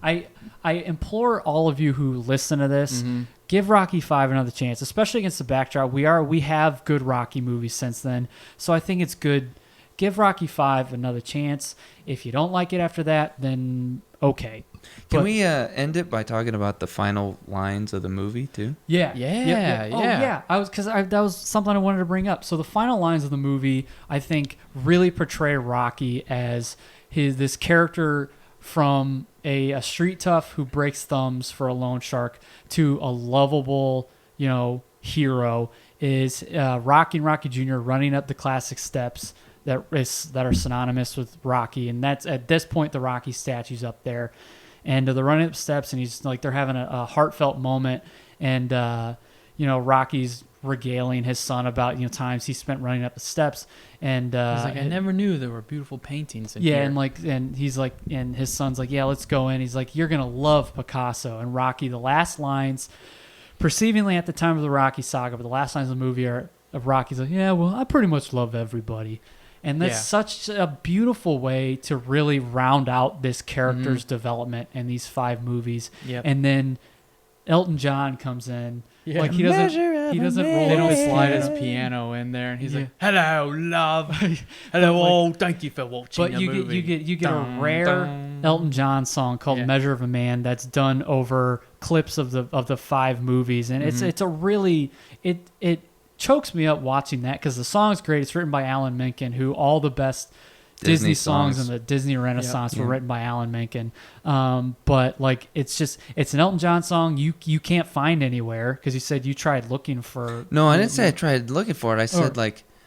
I implore all of you who listen to this, give Rocky 5 another chance, especially against the backdrop. We have good Rocky movies since then. So I think it's good. Give Rocky 5 another chance. If you don't like it after that, then okay. Can we end it by talking about the final lines of the movie too? Yeah. Oh, yeah. That was something I wanted to bring up. So the final lines of the movie, I think, really portray Rocky as this character from a street tough who breaks thumbs for a loan shark to a lovable, hero. Is Rocky and Rocky Jr. running up the classic steps that are synonymous with Rocky, and that's at this point the Rocky statue's up there. And they're running up steps, and he's like, they're having a heartfelt moment, and Rocky's regaling his son about times he spent running up the steps, and he's like, I never knew there were beautiful paintings in here. And he's like, and his son's like, yeah, let's go in. He's like, you're gonna love Picasso. And Rocky, the last lines, perceivingly at the time of the Rocky saga, but the last lines of the movie are of Rocky's like, yeah, well, I pretty much love everybody. And that's such a beautiful way to really round out this character's development in these 5 movies. Yep. And then Elton John comes in. Yeah. Like he doesn't roll. They don't slide his piano in there, and he's like, "Hello, love. Hello, thank you for watching the movie." You get a rare Elton John song called "Measure of a Man" that's done over clips of the 5 movies, and it's a really it chokes me up watching that because the song's great. It's written by Alan Menken, who all the best Disney songs in the Disney Renaissance were written by Alan Menken. But like it's an Elton John song you can't find anywhere because you said you tried looking for. No, I didn't say I tried looking for it. I said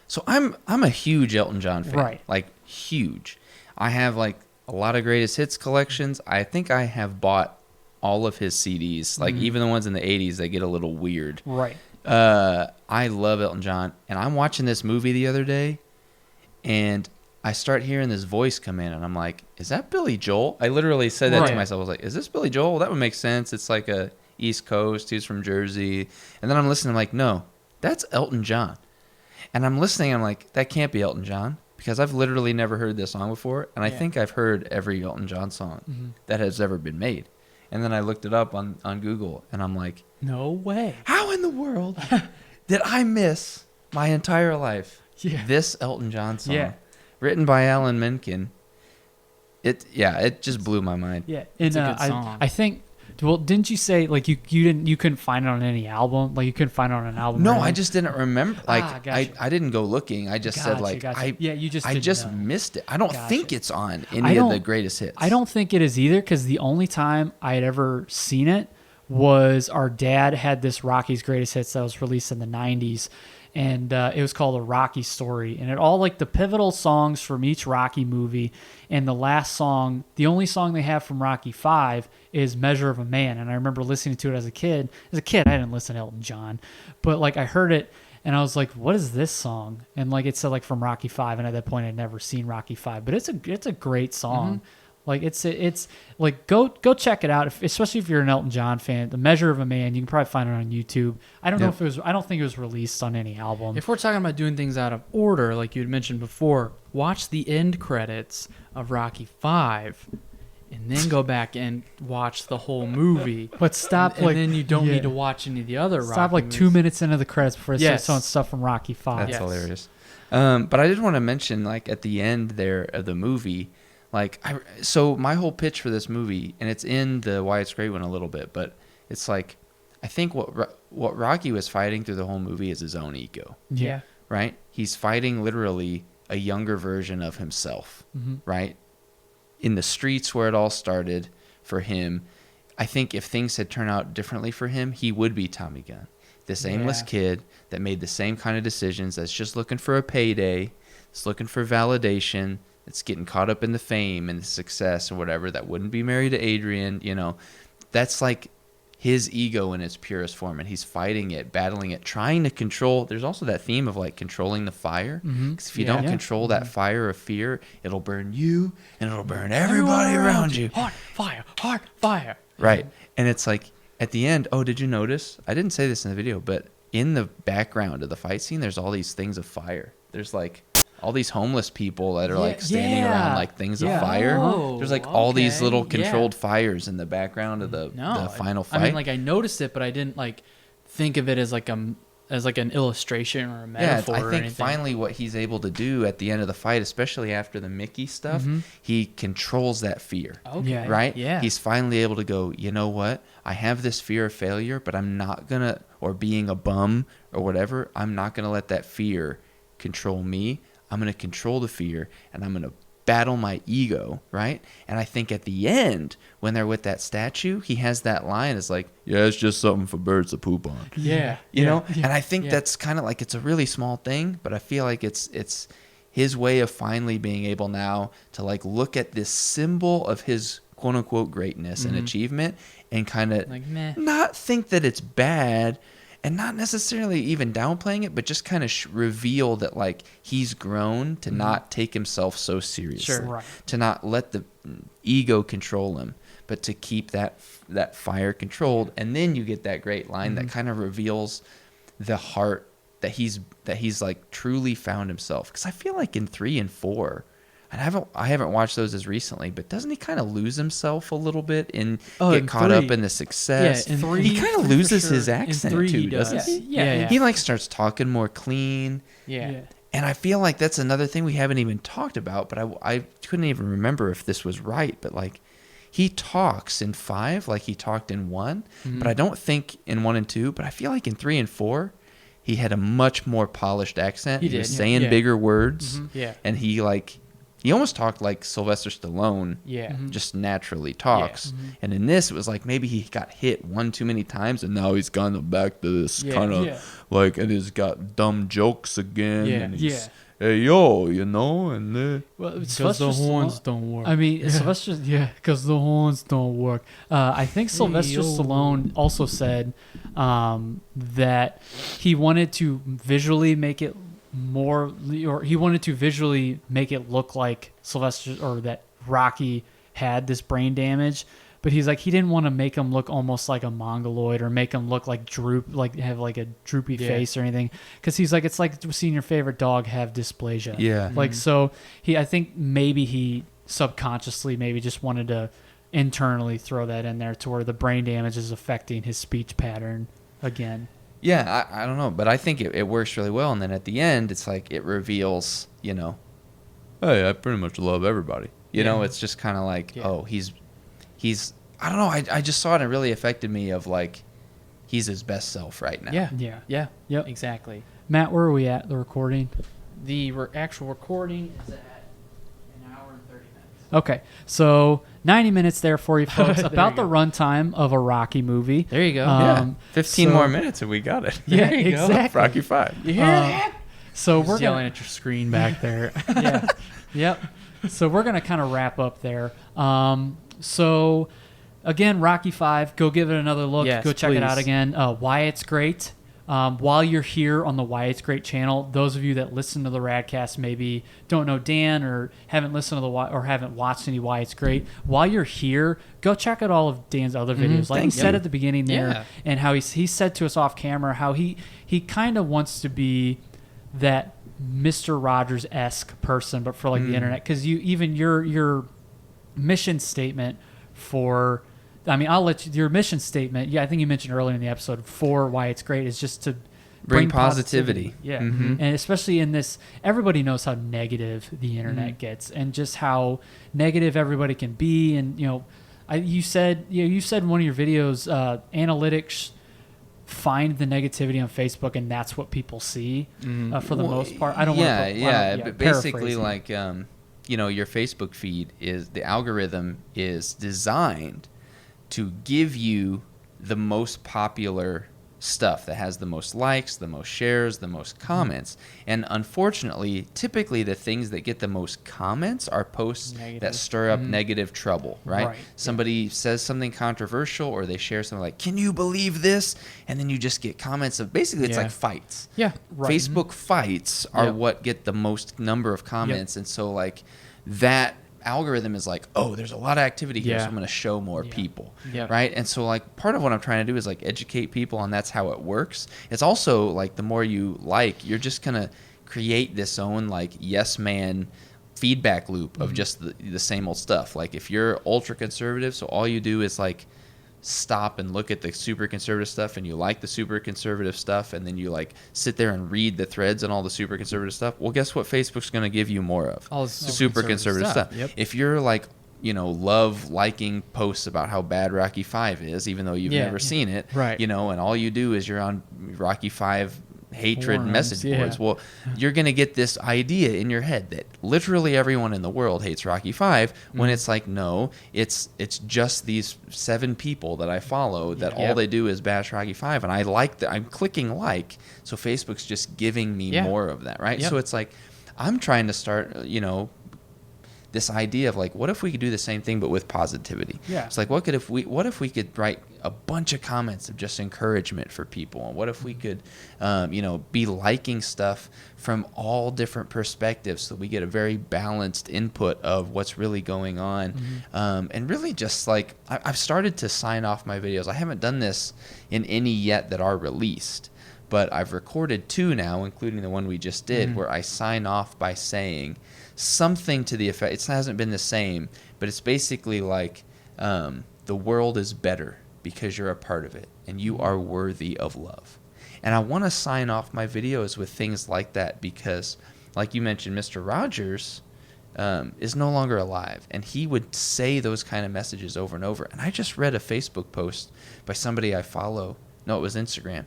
so I'm a huge Elton John fan. Right. Like huge. I have like a lot of greatest hits collections. I think I have bought all of his CDs, like even the ones in the 80s. They get a little weird. Right. I love Elton John, and I'm watching this movie the other day, and I start hearing this voice come in, and I'm like, is that Billy Joel? I literally said that to myself. I was like, is this Billy Joel? That would make sense. It's like a East Coast. He's from Jersey. And then I'm listening. I'm like, no, that's Elton John. And I'm listening. I'm like, that can't be Elton John because I've literally never heard this song before, and I think I've heard every Elton John song that has ever been made. And then I looked it up on Google, and I'm like, no way. How in the world did I miss my entire life this Elton John song? Yeah. Written by Alan Menken. It just blew my mind. Yeah. It's a good song. I think, well, didn't you say like you couldn't find it on any album? Like you couldn't find it on an album? No, I just didn't remember. Like gotcha. I didn't go looking. I just said like you just missed it. I don't think it's on any of the greatest hits. I don't think it is either because the only time I had ever seen it was our dad had this Rocky's Greatest Hits that was released in the 90s. And it was called A Rocky Story. And it all like the pivotal songs from each Rocky movie. And the last song, the only song they have from Rocky 5 is Measure of a Man. And I remember listening to it as a kid. As a kid, I didn't listen to Elton John. But like I heard it and I was like, what is this song? And like it said like from Rocky 5. And at that point, I'd never seen Rocky 5. But it's a great song. Like it's like go check it out, especially if you're an Elton John fan. The Measure of a Man, you can probably find it on YouTube. I don't know if it was. I don't think it was released on any album. If we're talking about doing things out of order, like you had mentioned before, watch the end credits of Rocky 5. And then go back and watch the whole movie. But stop, and then you don't need to watch any of the other Rocky Stop like movies. 2 minutes into the credits before it starts showing stuff from Rocky 5. That's hilarious. But I did want to mention, like, at the end there of the movie, like, so my whole pitch for this movie, and it's in the Why It's Great one a little bit, but it's like, I think what Rocky was fighting through the whole movie is his own ego. Yeah. Right? He's fighting literally a younger version of himself, right? In the streets where it all started for him, I think if things had turned out differently for him, he would be Tommy Gunn. This aimless kid that made the same kind of decisions, that's just looking for a payday, that's looking for validation, that's getting caught up in the fame and the success and whatever, that wouldn't be married to Adrian, you know. That's like his ego in its purest form, and he's fighting it, battling it, trying to control. There's also that theme of like controlling the fire, because if you don't control that fire of fear, it'll burn you and it'll burn everybody around you. Heart fire. Right. And it's like at the end, oh, did you notice? I didn't say this in the video, but in the background of the fight scene, there's all these things of fire. There's like all these homeless people that are like standing around like things of fire. There's like all these little controlled fires in the background of the final fight. I mean, like I noticed it, but I didn't like think of it as like an illustration or a metaphor. I or think anything. finally what he's able to do at the end of the fight, especially after the Mickey stuff, he controls that fear. Okay. Right? Yeah. He's finally able to go, you know what? I have this fear of failure, but I'm not going to, or being a bum or whatever, I'm not going to let that fear control me. I'm going to control the fear, and I'm going to battle my ego, right? And I think at the end, when they're with that statue, he has that line. It's like, yeah, it's just something for birds to poop on. Yeah. You know? And I think that's kind of like, it's a really small thing, but I feel like it's his way of finally being able now to like look at this symbol of his quote unquote greatness and achievement and kind of Like, meh. not think that it's bad and not necessarily even downplaying it, but just kind of reveal that like he's grown to not take himself so seriously, Right. to not let the ego control him, but to keep that fire controlled. And then you get that great line that kind of reveals the heart that he's like truly found himself. Because I feel like in 3 and 4, and I haven't watched those as recently, but doesn't he kind of lose himself a little bit and get caught up in the success? Yeah, in 3, he kind of loses for sure. his accent In 3 too, he does. doesn't he? Yeah. He like starts talking more clean. Yeah. And I feel like that's another thing we haven't even talked about, but I couldn't even remember if this was right. But like, he talks in 5 like he talked in 1, but I don't think in 1 and 2. But I feel like in 3 and 4, he had a much more polished accent. He was saying bigger words, and he almost talked like Sylvester Stallone. Just naturally talks. And in this, it was like maybe he got hit one too many times, and now he's gone back to this kind of like, and he's got dumb jokes again. And he's, hey yo, you know, and because the horns don't work. I mean, Sylvester, because the horns don't work. I think Sylvester Stallone also said that he wanted to visually make it more, or he wanted to visually make it look like Sylvester, or that Rocky had this brain damage. But he's like, he didn't want to make him look almost like a mongoloid, or make him look like have like a droopy face or anything. Because he's like, it's like seeing your favorite dog have dysplasia. Yeah. Like, so I think maybe he subconsciously maybe just wanted to internally throw that in there to where the brain damage is affecting his speech pattern again. Yeah, I don't know, but I think it works really well. And then at the end, it's like it reveals, you know, hey, I pretty much love everybody. You know, it's just kind of like, oh, he's I don't know. I just saw it and it really affected me of like, he's his best self right now. Yeah. Yep. Exactly. Matt, where are we at the recording? The actual recording is at 1 hour and 30 minutes. Okay, so 90 minutes there for you folks. About the runtime of a Rocky movie. There you go. 15 more minutes and we got it. Yeah, exactly. Rocky 5. You hear that? So we're yelling at your screen back there. Yep. So we're gonna kind of wrap up there. So again, Rocky 5. Go give it another look. Yes, go check it out please. again. Why It's Great. While you're here on the Why It's Great channel, those of you that listen to the Radkast maybe don't know Dan or haven't listened to or haven't watched any Why It's Great. While you're here, go check out all of Dan's other videos. Like he said at the beginning there, and how he said to us off camera how he kind of wants to be that Mr. Rogers-esque person, but for like the internet. Because your mission statement for, I mean, I'll let you, your mission statement, I think you mentioned earlier in the episode, for Why It's Great is just to bring positivity. Yeah. And especially in this, everybody knows how negative the internet gets and just how negative everybody can be. And, you said in one of your videos, analytics find the negativity on Facebook, and that's what people see for the most part. I don't want to. But basically, like, your Facebook feed the algorithm is designed to give you the most popular stuff that has the most likes, the most shares, the most comments. And unfortunately, typically the things that get the most comments are posts that stir up negative trouble, right? Somebody says something controversial, or they share something like, "Can you believe this?" And then you just get comments of basically it's like fights. Yeah. Right. Facebook fights are what get the most number of comments. And so like that algorithm is like, oh, there's a lot of activity here, so I'm going to show more people, right? And so like part of what I'm trying to do is like educate people, and that's how it works. It's also like the more you like, you're just going to create this own like yes man feedback loop of just the same old stuff. Like if you're ultra conservative, so all you do is like stop and look at the super conservative stuff, and you like the super conservative stuff, and then you like sit there and read the threads and all the super conservative stuff, well, guess what Facebook's going to give you more of? All super conservative stuff. If you're like love liking posts about how bad Rocky 5 is, even though you've never seen it, and all you do is you're on Rocky 5 hatred message boards, well, you're going to get this idea in your head that literally everyone in the world hates Rocky 5, when it's like, no, it's just these 7 people that I follow that all they do is bash Rocky 5, and I like that. I'm clicking like, so Facebook's just giving me more of that, right? So it's like I'm trying to start this idea of like, what if we could do the same thing but with positivity? It's like, what if we could write a bunch of comments of just encouragement for people, and what if we could be liking stuff from all different perspectives, so we get a very balanced input of what's really going on. And really just like I've started to sign off my videos. I haven't done this in any yet that are released, but I've recorded 2 now, including the one we just did, where I sign off by saying something to the effect, it hasn't been the same, but it's basically like, the world is better because you're a part of it, and you are worthy of love. And I want to sign off my videos with things like that, because like you mentioned, Mr. Rogers is no longer alive, and he would say those kind of messages over and over. And I just read a Facebook post by somebody I follow, no, it was Instagram,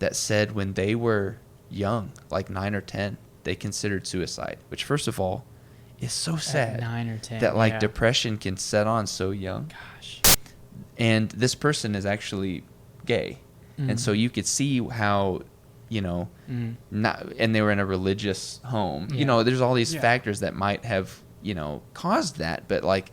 that said when they were young, like 9 or 10, they considered suicide, which first of all is so sad. At 9 or 10, that like depression can set on so young. Gosh. And this person is actually gay. And so you could see how, not, and they were in a religious home. There's all these factors that might have, caused that, but like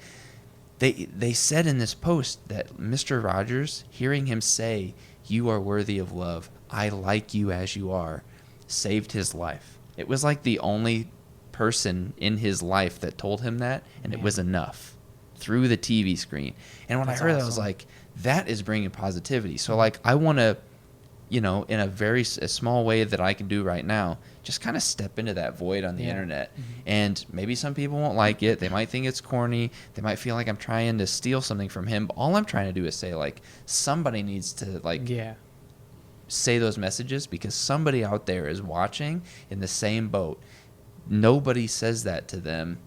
they said in this post that Mr. Rogers, hearing him say, "You are worthy of love. I like you as you are," saved his life. It was like the only person in his life that told him that, and it was enough through the TV screen. And when I heard that, I was like, that is bringing positivity. So like I want to, in a very small way that I can do right now, just kind of step into that void on the internet. And maybe some people won't like it. They might think it's corny. They might feel like I'm trying to steal something from him. But all I'm trying to do is say, like, somebody needs to like say those messages, because somebody out there is watching in the same boat. Nobody says that to them,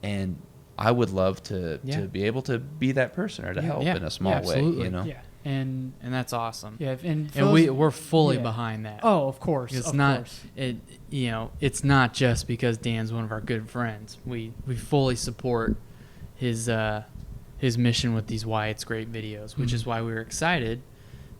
and I would love to be able to be that person, or to help in a small way, And that's awesome. And we're fully behind that. Oh, of course. It's not it's not just because Dan's one of our good friends. We fully support his mission with these Why It's Great videos, which is why we were excited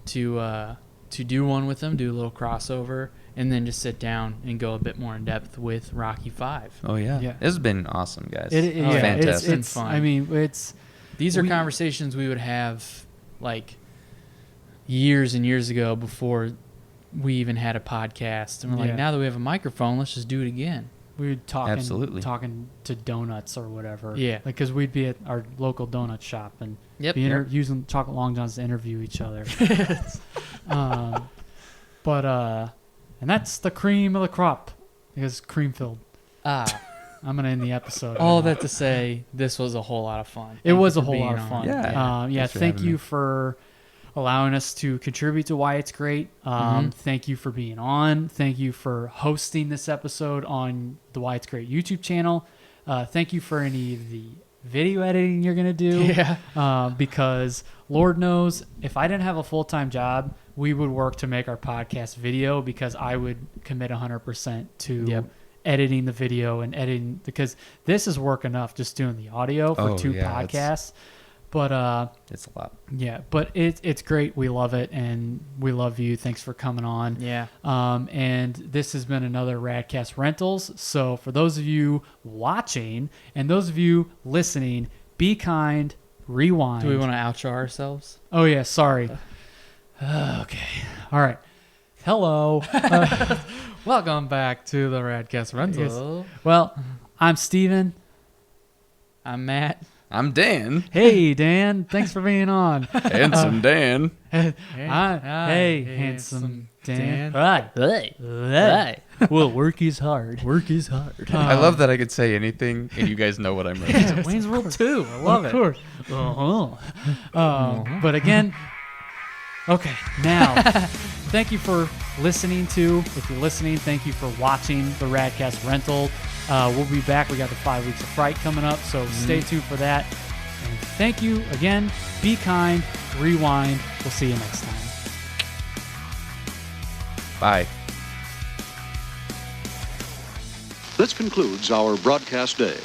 to do one with him, do a little crossover, and then just sit down and go a bit more in depth with Rocky 5. Oh yeah. This has been awesome, guys. Fantastic. It's been fun. I mean, these are conversations we would have like years and years ago before we even had a podcast, and we're like, Yeah. now that we have a microphone, let's just do it again. We would Absolutely. talking to donuts or whatever. Yeah. Like, because we'd be at our local donut shop and Yep. be Yep. using chocolate long johns to interview each other. And that's the cream of the crop because cream filled. Ah, I'm gonna end the episode. all right now. that to say, this was a whole lot of fun. It Thank was you a for whole being lot of on. fun. Yeah. Thank Thanks for you having me. for allowing us to contribute to Why It's Great. Thank you for being on. Thank you for hosting this episode on the Why It's Great YouTube channel. Thank you for any of the video editing you're going to do. Yeah. Because Lord knows, if I didn't have a full-time job, we would work to make our podcast video because I would commit 100% to Yep. editing the video and editing, because this is work enough just doing the audio for Oh, 2 yeah, podcasts. But It's a lot. yeah, but it's great. We love it, and we love you. Thanks for coming on. Yeah. And this has been another Radkast Rentals. So for those of you watching and those of you listening, be kind, rewind. Do we want to outro ourselves? Oh yeah, sorry. Okay. All right. Hello. Welcome back to the Radkast Rental. Well, I'm Steven. I'm Matt. I'm Dan. Hey, Dan. Thanks for being on. Handsome Dan. Hey, Hi, handsome Dan. Hi. Hey. Well, work is hard. Work is hard. I love that I could say anything and you guys know what I'm referring to. Wayne's World 2. I love it. Of course. But again, okay, now, thank you for listening to, if you're listening, thank you for watching the Radkast Rental. We'll be back. We got the 5 Weeks of Fright coming up, so stay tuned for that. And thank you again. Be kind. Rewind. We'll see you next time. Bye. This concludes our broadcast day.